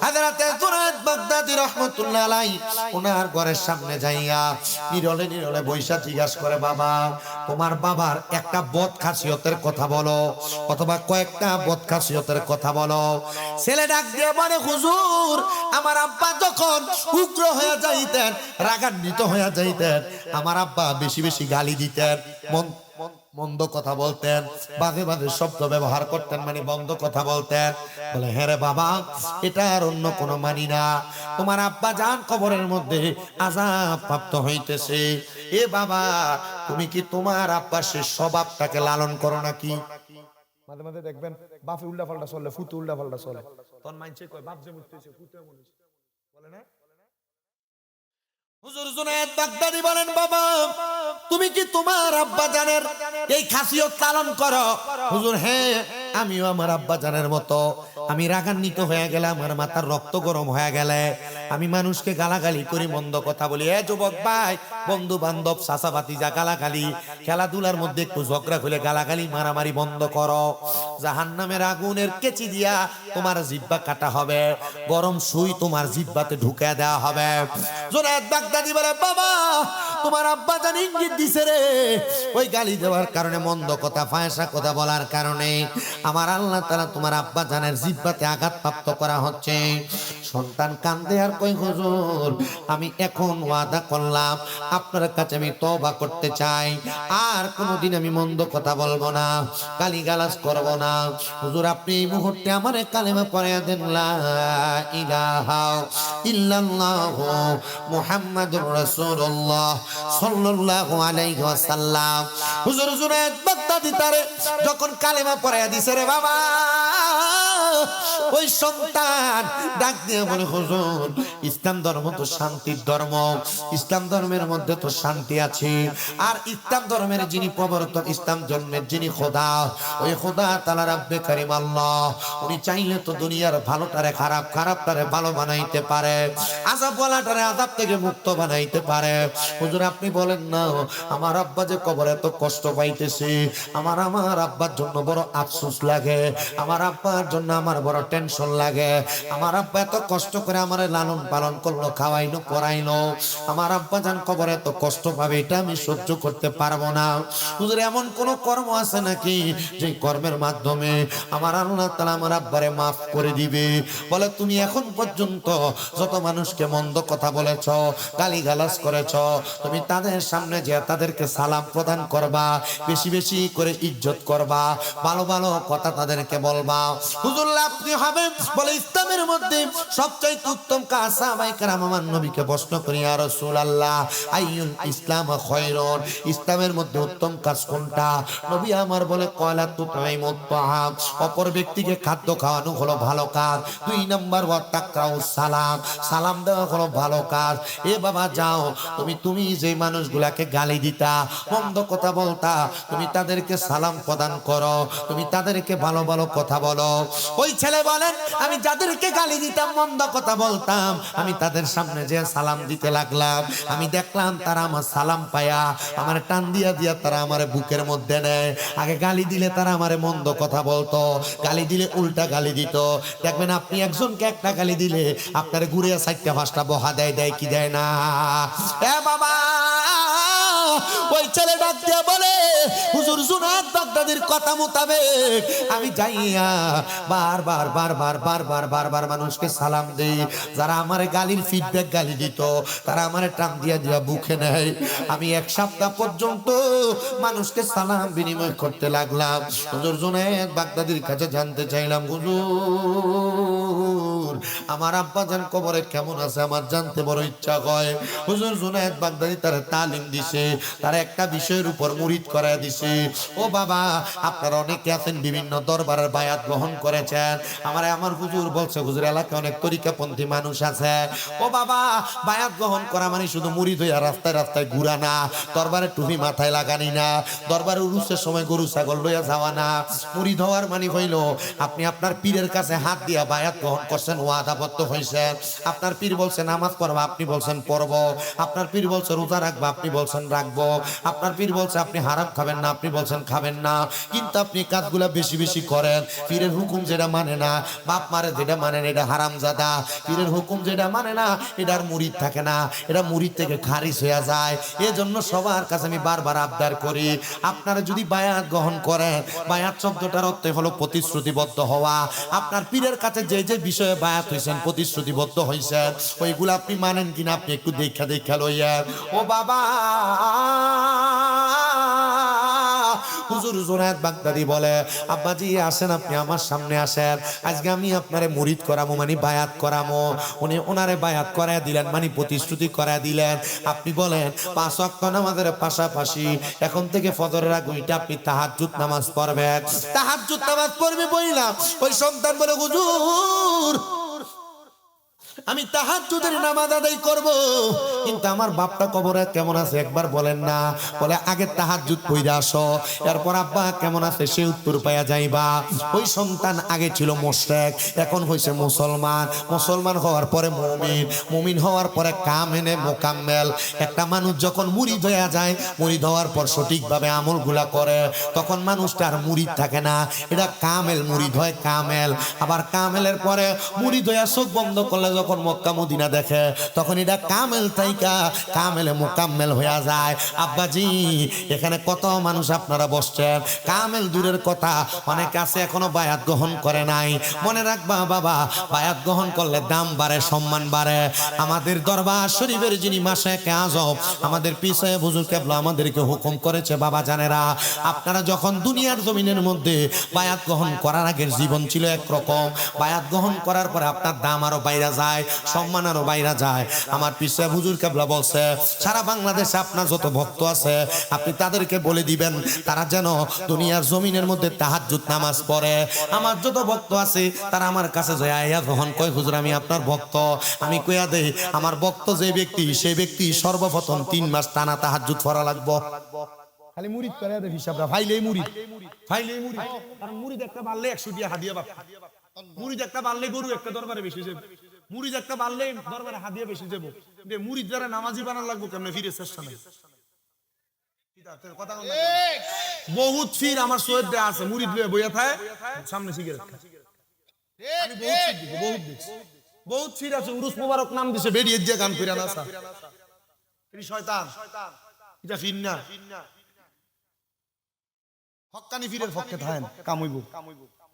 S1: হযরতে জুনায়েদ বাগদাদী রাহমাতুল্লাহ আলাইহি ওনার ঘরের সামনে যাইয়া নিরলে নিরলে বৈশা জিজ্ঞাসা করে বাবা তোমার বাবার একটা বদ খাসিয়তের কথা বলো, অথবা কয়েকটা বদ খাসিয়তের কথা বলো। ছেলে ডাক দিয়ে বলে হুজুর আমার আব্বা যখন উগ্র হয়ে যাইতেন, রাগান্বিত হয়ে যাইতেন, আমার আব্বা বেশি বেশি গালি দিতেন, মন্দ কথা বলতেন, বাজে বাজে শব্দ ব্যবহার করতেন, মানে বন্ধ কথা বলতেন। বলে হ্যাঁ রে বাবা, এটা আর অন্য কোনো মানি না। তোমার আব্বা জান কবরের মধ্যে আযাব প্রাপ্ত হইতেছে। এ বাবা তুমি কি তোমার আব্বার সে স্বভাবটাকে লালন করো নাকি?
S2: মাঝে মাঝে দেখবেন বাপে উল্টা পাল্টা চলে, ফুতু উল্টা পাল্টা চলে, তখন মাইনছে কয় বাপ যে মরতেছে ফুতু এমন হইছে, বলে না?
S1: হুজুর জুনায়েদ বাগদাদী বলেন বাবা তুমি কি তোমার আব্বা জানের এই খাসিয়ত পালন করো? হুজুর হ্যাঁ, আমিও আমার আব্বা জানের মতো। আমি রাগান্বিত হয়ে গেলে, আমার মাথার রক্ত গরম হয়ে গেলে আমি মানুষকে গালাগালি করি, মন্দ কথা বলি। এ যুবক ভাই, বন্ধু বান্ধব চাচা ভাতিজা গালাগালি, খেলাধুলার মধ্যে একটু ঝগড়া হলে গালাগালি মারামারি বন্ধ করো। জাহান্নামের আগুনের কেচি দিয়া তোমার জিহ্বা কাটা হবে, গরম সুই তোমার জিহ্বাতে ঢুকে দেওয়া হবে। জুনায়েদ বাগদাদী বলে বাবা তোমার আব্বা জান ইঙ্গিত দিছে রে, ওই গালি দেওয়ার কারণে, মন্দ কথা ফায়সা কথা বলার কারণে আমার আল্লাহ তাআলা তোমার আব্বা জানের জিহ্বাতে আঘাতপ্রাপ্ত করা হচ্ছে। সন্তান কান্দে আর কই হুজুর আমি এখন ওয়াদা করলাম আপনার কাছে আমি তওবা করতে চাই, আর কোনোদিন আমি মন্দ কথা বলবো না, গালিগালাজ করব না। হুজুর আপনি এই মুহূর্তে আমারে কালেমা পড়াইয়া দেন, লা ইলাহা ইল্লাল্লাহু মুহাম্মাদুর রাসূলুল্লাহ সাল্লাল্লাহু আলাইহি ওয়াসাল্লাম। হুজুর জুনায়েদ বাগদাদী তারে যখন কালেমা পড়াইয়া দিছে রে বাবা, ওই সন্তান ডাক দিয়ে বলে হুজুর ইসলাম ধর্ম তো শান্তির ধর্ম, ইসলাম ধর্মের মধ্যে তো শান্তি আছে, আর ইসলাম ধর্মের যিনি প্রবর্তক, ইসলাম ধর্মের যিনি খোদা, ওই খোদা তাআলা রাব্বে কারীম আল্লাহ, উনি চাইলে তো দুনিয়ার ভালোটারে খারাপ, খারাপটারে ভালো বানাইতে পারে, আযাব ওয়ালাটারে আযাব থেকে মুক্ত বানাইতে পারে। হুজুর আপনি বলেন না আমার আব্বা যে কবরে এত কষ্ট পাইতেছে, আমার আব্বার জন্য বড় আফসোস লাগে, আমার আব্বার জন্য আমার বড় টেনশন লাগে। আমার আব্বা এত কষ্ট করে আমার লালন পালন করলো, খাওয়াইলো পড়াইলো, আমার আব্বা জান কবরে এত কষ্ট পাবে, এটা আমি সহ্য করতে পারবো না। হুজুর এমন কোন কর্ম আছে নাকি যে কর্মের মাধ্যমে আমার আল্লাহ তাআলা আমার আব্বারে মাফ করে দিবে? বলে তুমি এখন পর্যন্ত যত মানুষকে মন্দ কথা বলেছ, গালিগালাজ করেছ, তুমি তাদের সামনে যে তাদেরকে সালাম প্রদান করবা, বেশি বেশি করে ইজ্জত করবা, ভালো ভালো কথা তাদেরকে বলবা। হুজুর আপনি হবে বলে ইসলামের মধ্যে সবচেয়ে উত্তম কাজ। সাহাবায়ে কেরাম আমার নবীকে প্রশ্ন করি ইয়া রাসূলুল্লাহ আইয়ুল ইসলাম খায়রুন, ইসলামের মধ্যে উত্তম কাজ কোনটা? নবী আমার বলে কয়লাতু তাইমুত তাআম, অপর ব্যক্তিকে খাদ্য খাওয়ানো হলো ভালো কাজ। 2 নাম্বার ওয়া তাকরাউস সালাম, সালাম দেওয়া হলো ভালো কাজ। এ বাবা যাও, তুমি যে মানুষগুলাকে গালি দিতা, মন্দ কথা বলতা, তুমি তাদেরকে সালাম প্রদান করো, তুমি তাদেরকে ভালো ভালো কথা বলো। ওই ওই ছেলে বলেন আমি যাদেরকে গালি দিতাম, মন্দ কথা বলতাম, আমি তাদের সামনে যে সালাম দিতে লাগলাম, আমি দেখলাম তারা আমার সালাম পায়া আমার টান দিয়া দিয়া তারা আমার বুকের মধ্যে নেয়। আগে গালি দিলে তারা আমারে মন্দ কথা বলতো, গালি দিলে উল্টা গালি দিত। দেখবেন আপনি একজনকে একটা গালি দিলে আপনার ঘুরে 4-5টা বহা দেয়, দেয় কি দেয় না? এ বাবা, ওই ছেলে ডাক দিয়া বলে হুজুর জুনায়েদ বাগদাদির কথা মোতাবেক আমি যাইয়া বারবার বারবার বারবার বারবার মানুষকে সালাম দেই। যারা আমার গালির ফিডব্যাক গালি দিত তারা আমার টান দিয়া দিয়া বুকে নেয়। আমি 1 সপ্তাহ পর্যন্ত মানুষকে সালাম বিনিময় করতে লাগলাম। হুজুর জুনায়েদ বাগদাদির কাছে জানতে চাইলাম, হুজুর আমার আব্বাজান কবরে কেমন আছে, আমার জানতে বড় ইচ্ছা হয়। হুজুর জুনায়েদ বাগদাদি তার তালিম দিছে, তার একটা বিষয়ের উপর মুরিদ করায় দিছে। ও বাবা, আপনারা অনেকে আছেন বিভিন্ন দরবারের বায়াত গ্রহণ করেছেন। আমার হুজুর বলছে, হুজুর এলাকায় অনেক তরিকাপন্থী মানুষ আছে। ও বাবা, বায়াত গ্রহণ করা মানে শুধু মুরিদ হইয়া রাস্তায় রাস্তায় ঘুরা না, দরবারের টুপি মাথায় লাগানি না, দরবারে উরুসের সময় গরু ছাগল লইয়া যাওয়া না। মুরিদ হওয়ার মানে হইল আপনি আপনার পীরের কাছে হাত দিয়া বায়াত গ্রহণ করছেন, ওয়াদাবদ্ধ হইছেন। আপনার পীর বলছে নামাজ পড়বা, আপনি বলছেন পড়ব। আপনার পীর বলছে রোজা রাখবা, আপনি বলছেন রাখবো। আপনার পীর বলছে আপনি হারাম খাবেন না, আপনি বলছেন খাবেন না। কিন্তু আপনি কাজগুলা বেশি বেশি করেন। পীরের হুকুম যেটা মানে না, বাপ মারে যেটা মানে না, এটা হারামজাদা। পীরের হুকুম যেটা মানে না, এটার মুরিদ থাকে না, এটা মুরিদ থেকে খারিজ হয়ে যায়। এজন্য সবার কাছে আমি বারবার আবদার করি, আপনারা যদি বায়াত গ্রহণ করেন, বায়াত শব্দটার অর্থ হলো প্রতিশ্রুতিবদ্ধ হওয়া। আপনার পীরের কাছে যে যে বিষয়ে বায়াত হইছেন, প্রতিশ্রুতিবদ্ধ হইছেন, ওইগুলো আপনি মানেন কিনা আপনি একটু দেখা দেখা লইয়েন। ও বাবা, হুজুর জুনায়েদ বাগদাদি বলে, আব্বাজি আসেন, আপনি আমার সামনে আসেন, আজকে আমি আপনারে মুরিদ করামো, মানে বায়াত করামো। উনি ওনারে বায়াত করায় দিলেন, মানে প্রতিশ্রুতি করায় দিলেন। আপনি বলেন 5 ওয়াক্ত নামাজের পাশাপাশি এখন থেকে ফজরের আগে আপনি তাহাজ্জুদ নামাজ পড়বেন। তাহাজ্জুদ নামাজ পড়বে বললাম, ওই সন্তান বলে, হুজুর আমি তাহাজ্জুদের নামাজ আদায় করব, কিন্তু আমার বাপটা কবরে কেমন আছে একবার বলেন না। বলে আগে তাহাজ্জুদ পড়ে আসো, এরপর আব্বা কেমন আছে সে উত্তর পাইয়া যাইবা। ওই সন্তান আগে ছিল মুশরিক, এখন হইছে মুসলমান। মুসলমান হওয়ার পরে মুমিন, মুমিন হওয়ার পরে কামেলে মোকাম্মেল। একটা মানুষ যখন মুরিদ হয়ে যায়, মুরিদ হওয়ার পর সঠিকভাবে আমলগুলা করে, তখন মানুষটা আর মুরিদ থাকে না, এটা কামেল মুরিদ হয়, কামেল। আবার কামেলের পরে মুরিদ হয়ে চোখ বন্ধ করলে যখন মক্কা মদিনা দেখে, তখন এটা কামেল থাইকা কামেলে মোকাম্মেল হয়ে যায়। আব্বাজি এখানে কত মানুষ আপনারা বসছেন, কামেল দূরের কথা, অনেক আছে এখনো বায়াত গ্রহণ করে নাই। মনে রাখবা বাবা, বায়াত গ্রহণ করলে দাম বাড়ে, সম্মান বাড়ে। আমাদের দরবার শরীফের যিনি মাশায়েখে আযম, আমাদের পিছে হুজুর কেবলা আমাদেরকে হুকুম করেছে, বাবা জানেরা, আপনারা যখন দুনিয়ার জমিনের মধ্যে বায়াত গ্রহণ করার আগের জীবন ছিল একরকম, বায়াত গ্রহণ করার পরে আপনার দাম আরো বাইরে যায়, সম্মান আরো বাইরে যায়। আমার পিছে হুজুর কেবলা বলছে, সারা বাংলাদেশে আপনার যত ভক্ত আছে আপনি তাদেরকে বলে দিবেন তারা যেন দুনিয়ার জমিনের মধ্যে তাহাজ্জুদ নামাজ পড়ে। আমার যত ভক্ত আছে তারা আমার কাছে যায়, আয়া যখন কয় হুজুর আমি আপনার ভক্ত, আমি কইয়া দেই আমার ভক্ত যে ব্যক্তি, সেই ব্যক্তি সর্বপ্রথম 3 মাস টানা তাহাজ্জুদ পড়া লাগবে।
S2: খালি মুরিদ করে দে হিসাবরা, ফাইলেই মুরিদ, ফাইলেই মুরিদ। কারণ মুরিদ একটা বাড়লে 100 টাকা হাদিয়া পাবে, মুরিদ একটা বাড়লে গরু একটা দরবারে বেশি যাবে, মুরিদ একটা বাড়লে দরবারে হাদিয়া বেশি যাব। মুরিদ যারা নামাজি বানান লাগবো কেমনে, ফিরে চেষ্টা নাই। বহুত ফির আমার সৈয়দ দেয়া আছে, মুরিদ লয়ে বইয়া থাকে সামনে সিগারেট খায়। আমি বহুত ফির দেখি, বহুত দেখছি, বহুত ফির আছে। উরুস মোবারক নাম দিছে, বেরিয়ে যে গান কইরা নাসা, এই শয়তান, এটা ফির না। হক্কানি ফিরের পক্ষে থাকেন, কামইব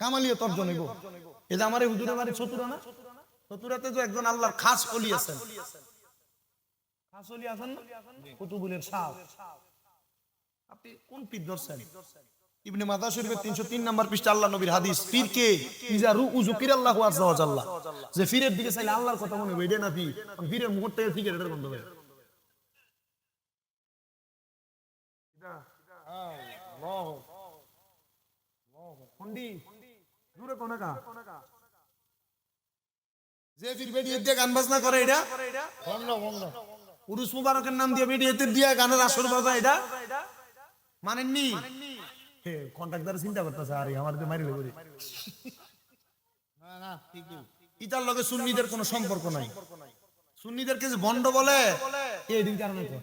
S2: কামালিয়ে তর্জন হইব। এই যে আমার এই হুজুরের বাড়ি চতুরা না, চতুরাতে যে একজন আল্লাহর খাস ওলি আছেন, খাস ওলি আছেন না, কুতুবুলের শাহ। আপনি কোন পীর ধরছেন? ইবনে মাজাহ শরীফের 303 নাম্বার পৃষ্ঠা আল্লাহ নবীর হাদিস, পীর কে? ইজা রুউ যুকিরাল্লাহু আযজা ওয়া জাল্লা। যে পীরের দিকে চাইলে আল্লাহর কথা মনে হইবে না, পীর পীরের মুহূর্তে সিগারেটের গন্ধ হয়। আল্লাহ ফন্ডি দূরে কোন কা, যে পীর বেডিয়েতে গান বাজনা করে, এটা বন্ধ বন্ধ। উরুস মুবারকের নাম দিয়ে বেডিয়েতে দিয়া গানের আসর বাজায়, এটা মানেননি? কন্ট্রাক্টর চিন্তা করতেছে, আরে আমার তো মারি লেগে ইতার লগে সুন্নিদের কোনো সম্পর্ক নাই। সুন্নিদেরকে যে বন্ড বলে এই দিন কারণে তো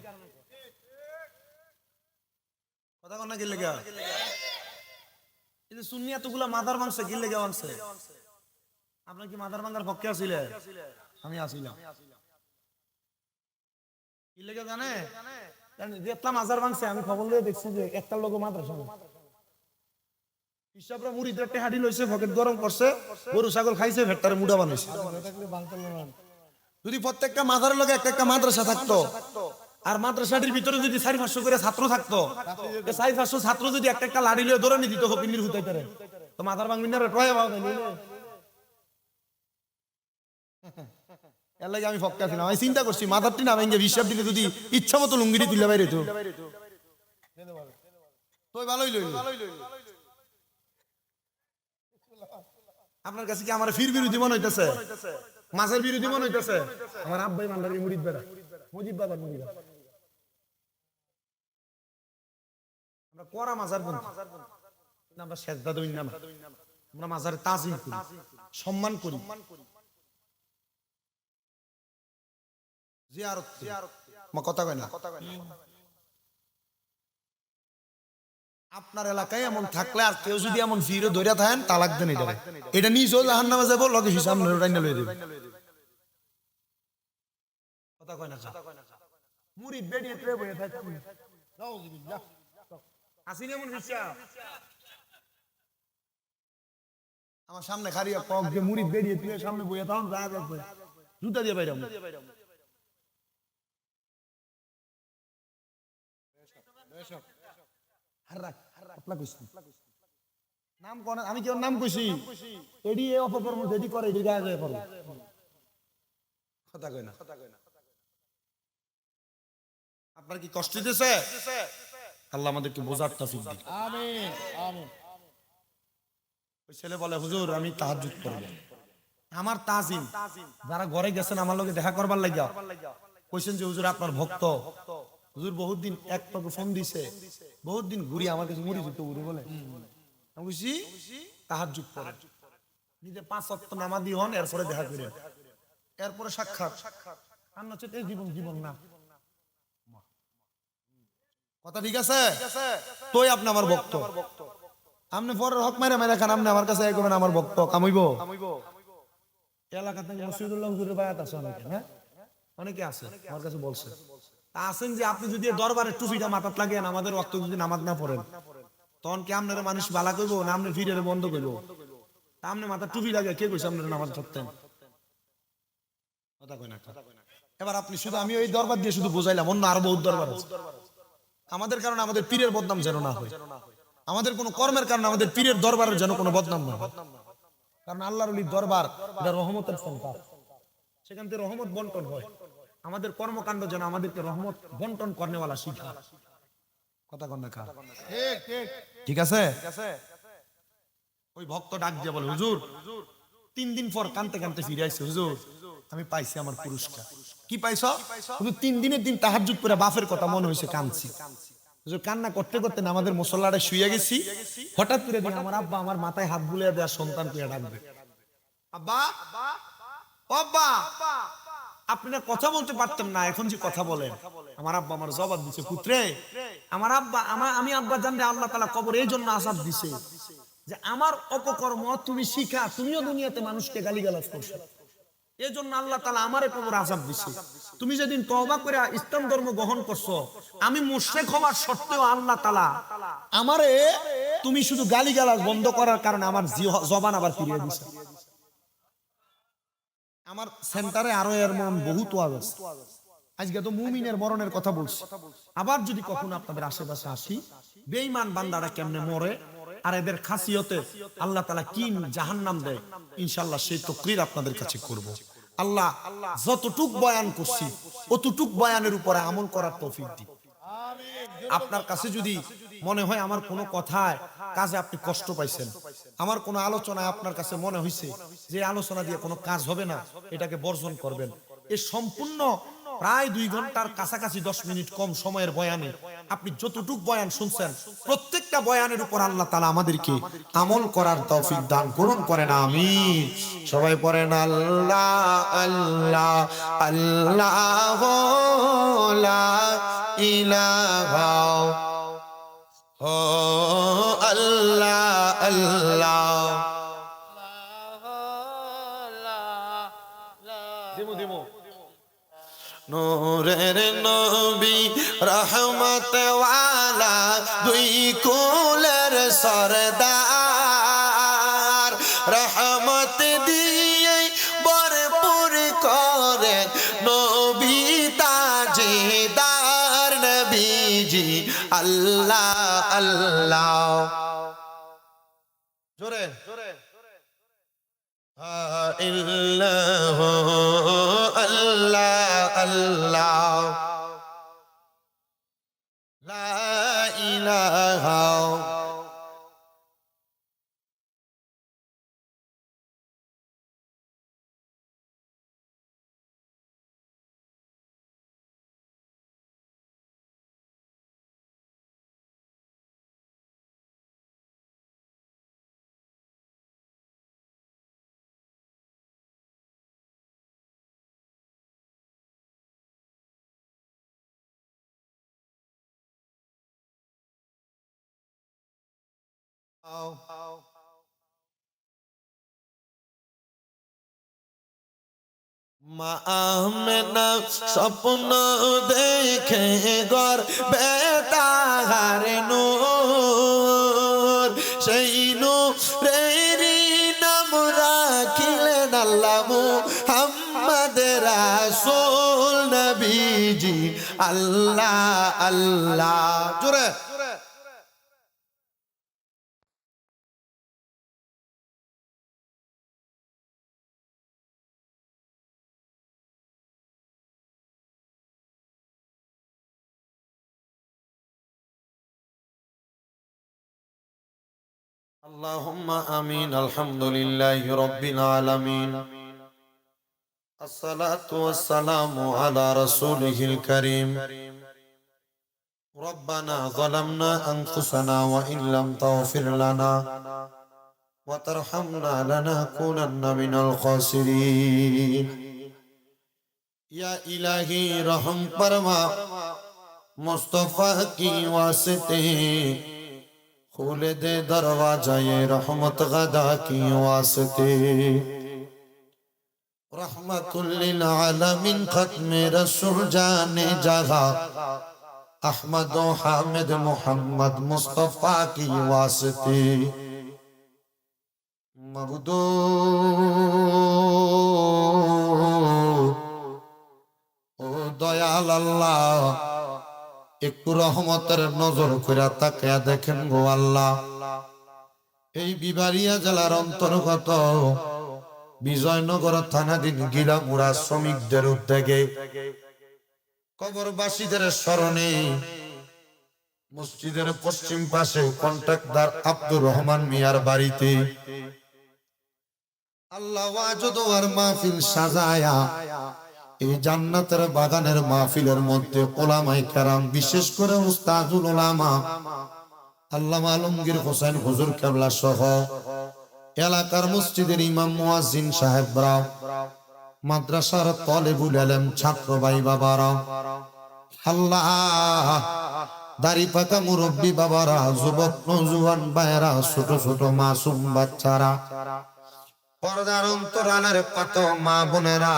S2: কথা কোন না কি লেগে এই যে সুন্নি এতগুলা মাদার মাংস কি লেগে মাংস আপনার কি মাদার ভাঙার পক্ষে আছিলেন? আমি আসিলাম কি লেগে জানে দেখলাম মাজার ভাঙছে, আমি খবর দিয়ে দেখছি যে একটা লোক মাদ্রাসা হিসাবরা মুড়িদের টেহাডি লইছে, পকেট গরম করছে, গরু ছাগল খাইছে, ভেট্টারে মুড়া বানাইছে। যদি প্রত্যেকটা মাজারের লগে একটা একটা মাদ্রাসা থাকতো আর মাদ্রাসাটির ভিতরে যদি 400-500 করে ছাত্র থাকতো, 400-500 ছাত্র যদি একটা একটা লাড়ি লয়ে দৌড়ানি দিত ফকিন্নির হুতাইতারে, তো মাথার ভাঙবি না রে টয় বাবা তাইলে এর লাগে আমি ফক্কা ছিলাম। আমি চিন্তা করছি মাথারটি না ভেঙে হিসাব দিলে যদি ইচ্ছা মতো লুঙ্গিটি তুলে বাইরে তো তুই ভালোই লইল। আপনার কাছে কি আমার ফির বিরোধী মনে হইতেছে, মাছের বিরোধী মনে হইতেছে? আমার আব্বাই মান্ডারি মুরিদ বেড়া মুজিব বাবার মুরিদ, আমরা করা মাজার বন্ধু, আমরা সেজদা দই না, আমরা মাজারে তাজিম করি, সম্মান করি, জিয়ারত মা কথা কয় না। আপনার এলাকায় এমন থাকলে আর কেউ যদি এমন ফিরে ধরে থাকেন তালাক দেন, এটা নিজেও জাহান্নামে যাবো, লগে হিসাব রাইনা লয়ে দেবে। কথা কয় না মুরিদ বেরিয়ে ট্রে বইয়ে থাকে নাউযুবিল্লাহ আসিন এমন হিসাব আমার সামনে খারিয়া পক যে মুরিদ বেরিয়ে তুই সামনে বইয়ে তাও রাগ আছে জুতা দিয়ে বাইরাম নাম কোন আমি কি ওর নাম কইছি এডি এ অপকর্ম যেডি করে এডি গায়ে যায় করো কথা কই না। আপনার কি কষ্ট দিতেছে? আল্লাহ আমাদেরকে বোঝার তৌফিক দিন, আমিন আমিন। ওই ছেলে বলে হুজুর আমি তাহাজ্জুদ করব, আমার তাজিম যারা ঘরে গেছেন আমার লগে দেখা করবার লাগিয়া কইছেন যে হুজুর আপনার ভক্ত, হুজুর বহুত দিন এক পাকে ফোন দিছে, বহুত দিন ঘুরি আমার কাছে মুড়ি দিতে ঘুরি বলে আমি কইছি তাহাজ্জুদ পড়েন, নিজে 5 ওয়াক্ত নামাজি হন, এরপরে দেখা করেন, এরপরে সাক্ষাৎ, আর নচেত এই জীবন না। কথা ঠিক আছে? তোই আপনি আমার ভক্ত, আপনি পরের হক মাইরা মাইরা খান, আপনি আমার কাছে করবেন আমার ভক্ত কামাইব। এলাকাতে মসজিদুল্লাহ হুজুরের বায়াত আছে অনেকে, হ্যাঁ অনেকে আছে আমার কাছে বলছে আছেন যে আপনি যদি দরবারের টুপিটা মাথাত লাগিয়েন আমাদের ওয়াক্ত যদি নামাজ না পড়েন তখন কি আপনারা মানুষ বালা কইব না আপনি ফিরে বন্ধ করব? তা আপনি মাথা টুপি লাগে কে কইছে আপনারা নামাজ পড়তেন? কথা কই না। এবার আপনি শুধু আমি ওই দরবার দিয়ে শুধু বুঝাইলাম, অন্য আরো বহুত দরবার আছে। আমাদের কারণে আমাদের পীরের বদনাম যেন না হয়, আমাদের কোনো কর্মের কারণে আমাদের পীরের দরবারের যেন কোনো বদনাম না হয়, কারণ আল্লাহর ওলির দরবার এটা রহমতের সন্তান, সেখান থেকে রহমত বন্টন হয়। আমাদের কর্মকাণ্ড যেন আমাদেরকে রহমত বন্টন করনেওয়ালা শিখা। কথা কন না খা ঠিক আছে? ওই ভক্ত ডাক দিয়ে বলে হুজুর 3 দিন পর কানতে কানতে ফিরে আইছে, হুজুর আমি পাইছি আমার পুরস্কার। কি পাইছো? হুজুর 3 দিনের দিন তাহাজ্জুদ পড়ে বাপের কথা মনে হইছে, কাঁদছি। হুজুর কান্না করতে করতে আমাদের মুসল্লারে শুয়ে গেছি, হঠাৎ করে দিন আমার আব্বা আমার মাথায় হাত বুলিয়ে দেয়া সন্তান পেয়ে ডাকবে, আব্বা আব্বা। আপনারা কথা বলতে পারতেন না, এখন যে কথা বলেন। আমার আব্বা আমার জবাব দিছে, পুত্রে আমার আব্বা আমি আব্বা জানলে আল্লাহ তাআলা কবর এই জন্য আযাব দিছে যে আমার অপকর্ম তুমি শিখা তুমিও দুনিয়াতে মানুষকে গালিগালাজ করছো, এই জন্য আল্লাহ তাআলা আমারে কবর আযাব দিছে। তুমি যেদিন তওবা করে ইসলাম ধর্ম গ্রহণ করছো, আমি মুশরিক হওয়ার সত্ত্বেও আল্লাহ তাআলা আমারে তুমি শুধু গালিগালাজ বন্ধ করার কারণে আমার জবান আবার ফিরিয়ে দিছে। আমার সেন্টারে আরো এর মন বহুত ওয়াজ আছে, আজকে তো মুমিনের মরণের কথা বলছি। আবার যদি কখনো আপনাদের আশেপাশে আসি বেঈমান বান্দারা কেমনে মরে আর এদের খাসিয়তে আল্লাহ তাআলা কি জাহান্নাম দেয়, ইনশাআল্লাহ সেই তাকরীর আপনাদের কাছে করব। আল্লাহ যতটুক বয়ান করছি অতটুক বয়ানের উপরে আমল করার তৌফিক দিন। আপনার কাছে যদি মনে হয় আমার কোনো কথায় কাজে আপনি কষ্ট পাইছেন, আমার কোনো আলোচনায় আপনার কাছে মনে হয়েছে যে আলোচনা দিয়ে কোনো কাজ হবে না, এটাকে বর্জন করবেন। এই সম্পূর্ণ প্রায় 2 ঘন্টার কাছাকাছি 10 মিনিট কম সময়ের বয়ানে আপনি যতটুক বয়ান শুনছেন প্রত্যেকটা বয়ানের উপর আল্লাহ তাআলা আমাদেরকে আমল করার তৌফিক দান করুন, করেন আমিন। সবাই পড়েন আল্লাহ আল্লাহ আল্লাহ লা ইলাহা ও আল্লাহ আল্লাহ। নূরের নবী রহমত ওয়ালা দুই কুলের সরদার, রহমত দিয়ে ভরপুর করেন নবী তাজদার নবীজি আল্লাহ আল্লাহ। জোরে ইল্লাহ আল্লাহ আল্লাহ লা ইলাহা মা আমেনা স্বপ্ন দেখে গর বেতাহার নূর, সেই নূরেরই নাম রাখিলেন আল্লাহ মুহাম্মদ রাসূল নবীজি আল্লাহ আল্লাহ। জোরে আল্লাহুম্মা আমিন। আলহামদুলিল্লাহি রাব্বিল আলামিন, আসসালাতু ওয়াসসালামু আলা রাসূলিহিল কারীম। রব্বানা যালামনা আনফুসানা ওয়া ইন লাম তাগফির লানা ওয়া তারহামনা লানাকুনান্না মিনাল খাসিরিন। ইয়া ইলাহি রহম ফরমা, মুস্তাফা কি ওয়াসিতে खोले दे दरवाजा ये रहमत गदा की वास्ते। रहमतुल लिल आलमीन खत्म रसूल जाने जहा, अहमद व हामिद मोहम्मद मुस्तफा की वास्ते। मबदू ओ दयाल अल्लाह, একটু রহমতের নজর কইরা তাকায়া দেখেন গো আল্লাহ, এই বিবারিয়া জেলার অন্তর্গত বিজয়নগর থানাধীন গিলামুড়া শ্রমিকদের উদ্যোগে কবরবাসীদের স্মরণে মসজিদের পশ্চিম পাশে কন্ট্রাক্টর আব্দুর রহমান মিয়ার বাড়িতে আল্লাহ ওয়াজুদ ওয়ার মাহফিল সাজায়া এই জান্নাতের বাগানের মাহফিলের মধ্যে ওলামায়ে কেরাম, বিশেষ করে উস্তাদুল উলামা আল্লামা আলমগীর হোসেন হুজুর কেবলা সহ এলাকার মসজিদের ইমাম মুয়াজ্জিন সাহেবরা, মাদ্রাসার তালেবুল ইলম ছাত্র ভাই বাবারা, আল্লাহ দাড়ি পাকা মুরব্বী বাবারা, যুবক নওজোয়ান ভাইরা, ছোট ছোট মাসুম বাচ্চারা, পর্দার অন্তরালের কত মা বোনেরা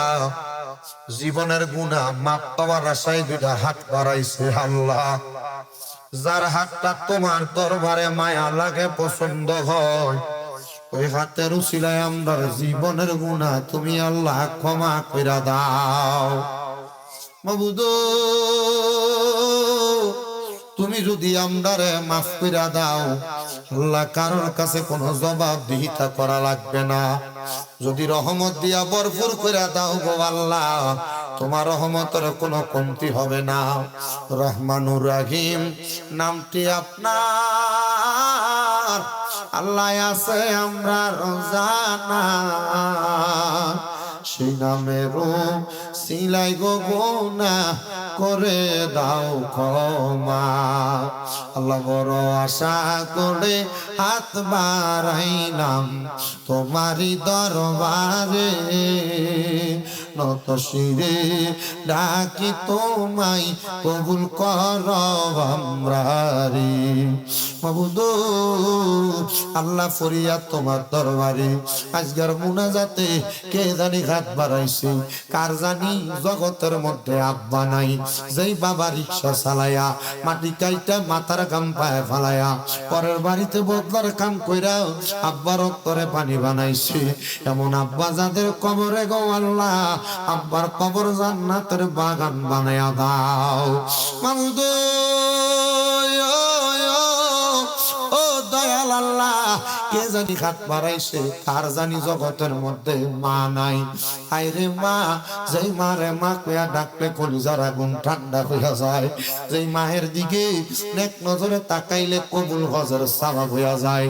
S2: জীবনের গুনাহ মাপ পাওয়ার আশায় দুইটা হাত বাড়াইছে। আল্লাহ যার হাতটা তোমার দরবারে মায়া লাগে, পছন্দ হয়, ওই হাতের উসিলায় আমরা জীবনের গুনাহ তুমি আল্লাহ ক্ষমা কইরা দাও। মাবুদ তুমি যদি আমরারে মাফ কইরা দাও, আল্লাহ কারোর কাছে কোনো জবাবদিহিতা করা লাগবে না। যদি রহমত দিয়া ভরপুর কইরা দাও গো আল্লাহ, তোমার রহমতের কোনো কমতি হবে না। রহমানুর রহিম নামটি আপনার আল্লাহ আছে আমরা জানা, সেই নামের সিলাই গো গুনাহ
S1: করে দাও ক্ষমা। আল্লাহ বড় আশা করে হাত বাড়াইলাম তোমারই দরবারে, নত শিরে ডাকি তোমায় কবুল কর আমরারে। মাবুদ আল্লাহ ফরিয়াদ তোমার দরবারে, আজকের মুনাজাতে কে জানি হাত বাড়াইছে, কার জানি জগতের মধ্যে আব্বা নাই, যেই বাবা রিক্সা চালায়া মাটি কাইটা মাথার কাম পায়ে ফালায়া পরের বাড়িতে বদলার কাম কইরা আব্বার অন্তরে পানি বানাইছে, এমন আব্বা যাদের কবরে গো আল্লাহ আব্বার কবর জান্নাতের বাগান বানায়া দাও। মাবুদ ও দয়াল আল্লাহ, কে জানি হাত বাড়াইছে, কার জানি জগতের মধ্যে মা নাই। আইরে মা, যেই মারে মা কইয়া ডাকলে কলিজার আগুন ঠান্ডা হইয়া যায়, যেই মায়ের দিকে নেক নজরে তাকাইলে কবুল হজের সওয়াব হইয়া যায়।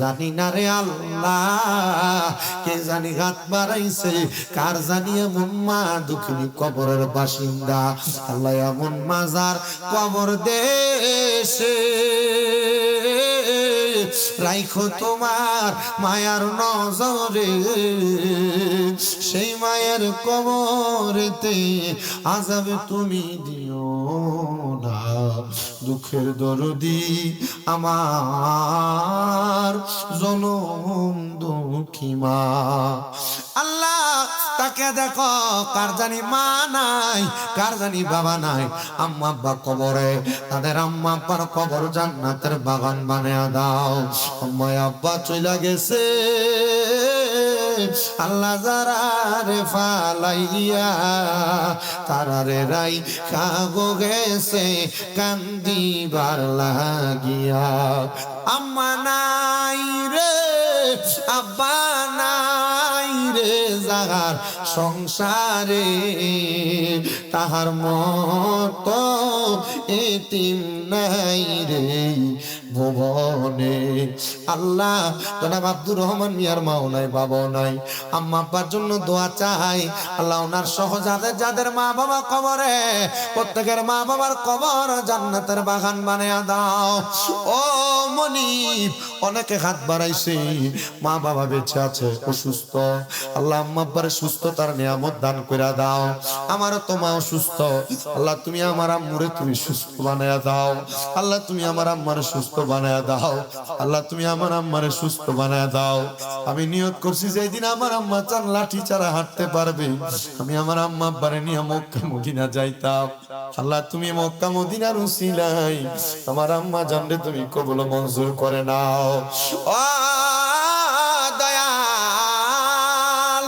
S1: জানি না রে আল্লাহ, কে জানি হাত বাড়াইছে, কার জানি এমন মা দুঃখিনী কবরের বাসিন্দা। আল্লাহ এমন মাজার কবর দেশে রাইখো তোমার মায়ার নজরে, সেই মায়ের কবরেতে আযাবে তুমি দিও না। দুঃখের দরদি আমার জনম দুঃখী মা। আল্লাহ তাকে দেখো, কার জানি মা নাই, কার জানি বাবা নাই, আম্মা আব্বা কবরে, তাদের আম্মা আব্বার কবর জান্নাতের বাগান বানিয়ে দাও। আম্মা আব্বা চইলা গেছে, আল্লাহ যারা রে ফালাইয়া তারারে রাই খাগো গেছে কান্দিবার লাগিয়া। আম্মা নাই রে, আব্বা নাই রে, যাহার সংসারে তাহার মতো এতিম নাই রে ভুবনে। আল্লাহ জনাব আব্দুর রহমান মিয়ার মাও নাই, বাবাও নাই, আম্মা আব্বার জন্য দোয়া চাই। আল্লাহ ওনার সহ যাদের যাদের মা বাবা কবরে, প্রত্যেকের মা বাবার কবর জান্নাতের বাগান বানিয়ে দাও। ও মনিব, অনেকে হাত বাড়াইছে, মা বাবা বেঁচে আছে অসুস্থ, আল্লাহ আম্মা আব্বার সুস্থতার নিয়ামত দান করে দাও। আমারও তো মা অসুস্থ, আল্লাহ তুমি আমার আম্মুরে তুমি সুস্থ বানায়া দাও। আল্লাহ তুমি আমার আম্মারে সুস্থ বানায়া দাও। আল্লাহ তুমি আমার আম্মারে সুস্থ বানায়া দাও। আমি নিয়ত করছি যেদিন আমার আম্মা চান লাঠি ছাড়া হাঁটতে পারবে, আমি আমার আম্মা আব্বারে নিয়ে মক্কা মদিনা যাইতাম। আল্লাহ তুমি মক্কা মদিনার উসিলাই আমার আম্মা জানলে তুমি কবুল মঞ্জুর করে নাও। ও দয়াল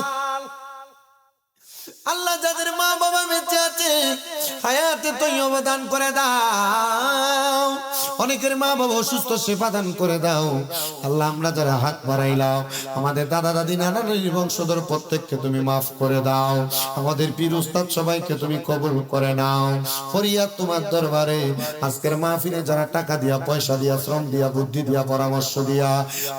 S1: আল্লাহ, যাদের মা বাবা বেঁচে আছে হায়াতে তৈয়বা দান করে দাও। অনেকের মা বাবা অসুস্থ, সেবা দান করে দাও। আল্লাহ আমরা যারা হাত বাড়াইলাম, আমাদের দাদা দাদি নানা নানির বংশধর প্রত্যেককে তুমি মাফ করে দাও। আমাদের পীর উস্তাদ সবাইকে তুমি কবুল করে নাও। ফরিয়াদ তোমার দরবারে আজকের মাহফিলে যারা টাকা দিয়া, পয়সা দিয়া, শ্রম দিয়া, বুদ্ধি দিয়া, পরামর্শ দিয়া,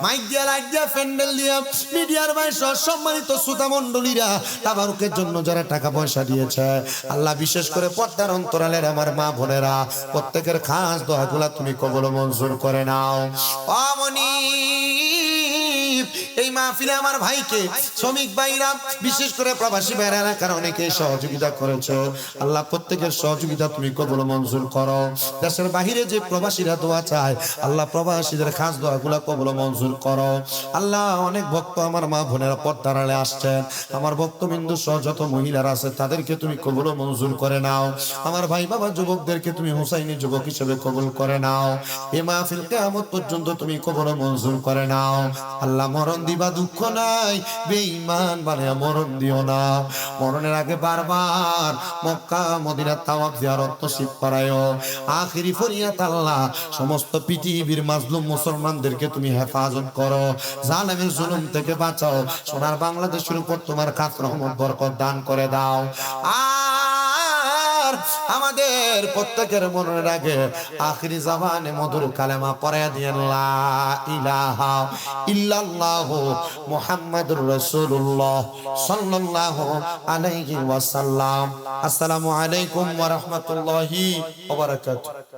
S1: মাইক দিয়া, লাইট দিয়া, প্যান্ডেল দিয়া, মিডিয়ার ভাই সহ সম্মানিত শ্রোতা মণ্ডলীরা তাবারুকের জন্য যারা টাকা পয়সা দিয়েছে, আল্লাহ বিশেষ করে পর্দার অন্তরালের আমার মা বোনেরা প্রত্যেকের খাস দোয়াগুলা তুমি কবুল মঞ্জুর করে নাও। অমনি এই মাহফিলে আমার ভাইকে, শ্রমিক ভাইরা, বিশেষ করে প্রবাসী ভাইরা এলাকার অনেকে সহযোগিতা করেছে, আল্লাহ প্রত্যেকের সহযোগিতা তুমি কবুল মঞ্জুর করো। দেশের বাহিরে যে প্রবাসীরা দোয়া চায়, আল্লাহ প্রবাসীদের খাস দোয়াগুলা কবুল মঞ্জুর করো। আল্লাহ অনেক ভক্ত আমার মা বোনেরা পর্দার আড়ালে আসছেন, আমার ভক্তবিন্দু সহ যত মহিলারা আছে তাদেরকে তুমি কবুল মঞ্জুর করে নাও। আমার ভাই বাবা যুবকদেরকে তুমি হুসাইনি যুবক হিসেবে কবুল করে নাও। এই মাহফিল কিয়ামত পর্যন্ত তুমি কবুল মঞ্জুর করে নাও। আল্লাহ মরণ দিবা দুঃখ নাই, বেঈমান বানায়া মরণ দিও না। মরণের আগে বারবার মক্কা মদিনা তাওয়াফ জিয়ারত নসিব করায়ো। আখিরি ফরিয়াদ আল্লাহ, সমস্ত পৃথিবীর মাজলুম মুসলমানদেরকে তুমি হেফাজত করো, জালেমের জুলুম থেকে বাঁচাও। সোনার বাংলাদেশের উপর তোমার খাস রহমত বরকত দান করে দাও। আর আমাদের প্রত্যেকের মনে রাখে আখিরি জামানে মধুর কালেমা পড়ে দিয়েন লা ইলাহা ইল্লাল্লাহ মুহাম্মাদুর রাসূলুল্লাহ সাল্লাল্লাহু আলাইহি ওয়াসাল্লাম। আসসালামু আলাইকুম ওয়া রাহমাতুল্লাহি ওয়া বারাকাতুহু।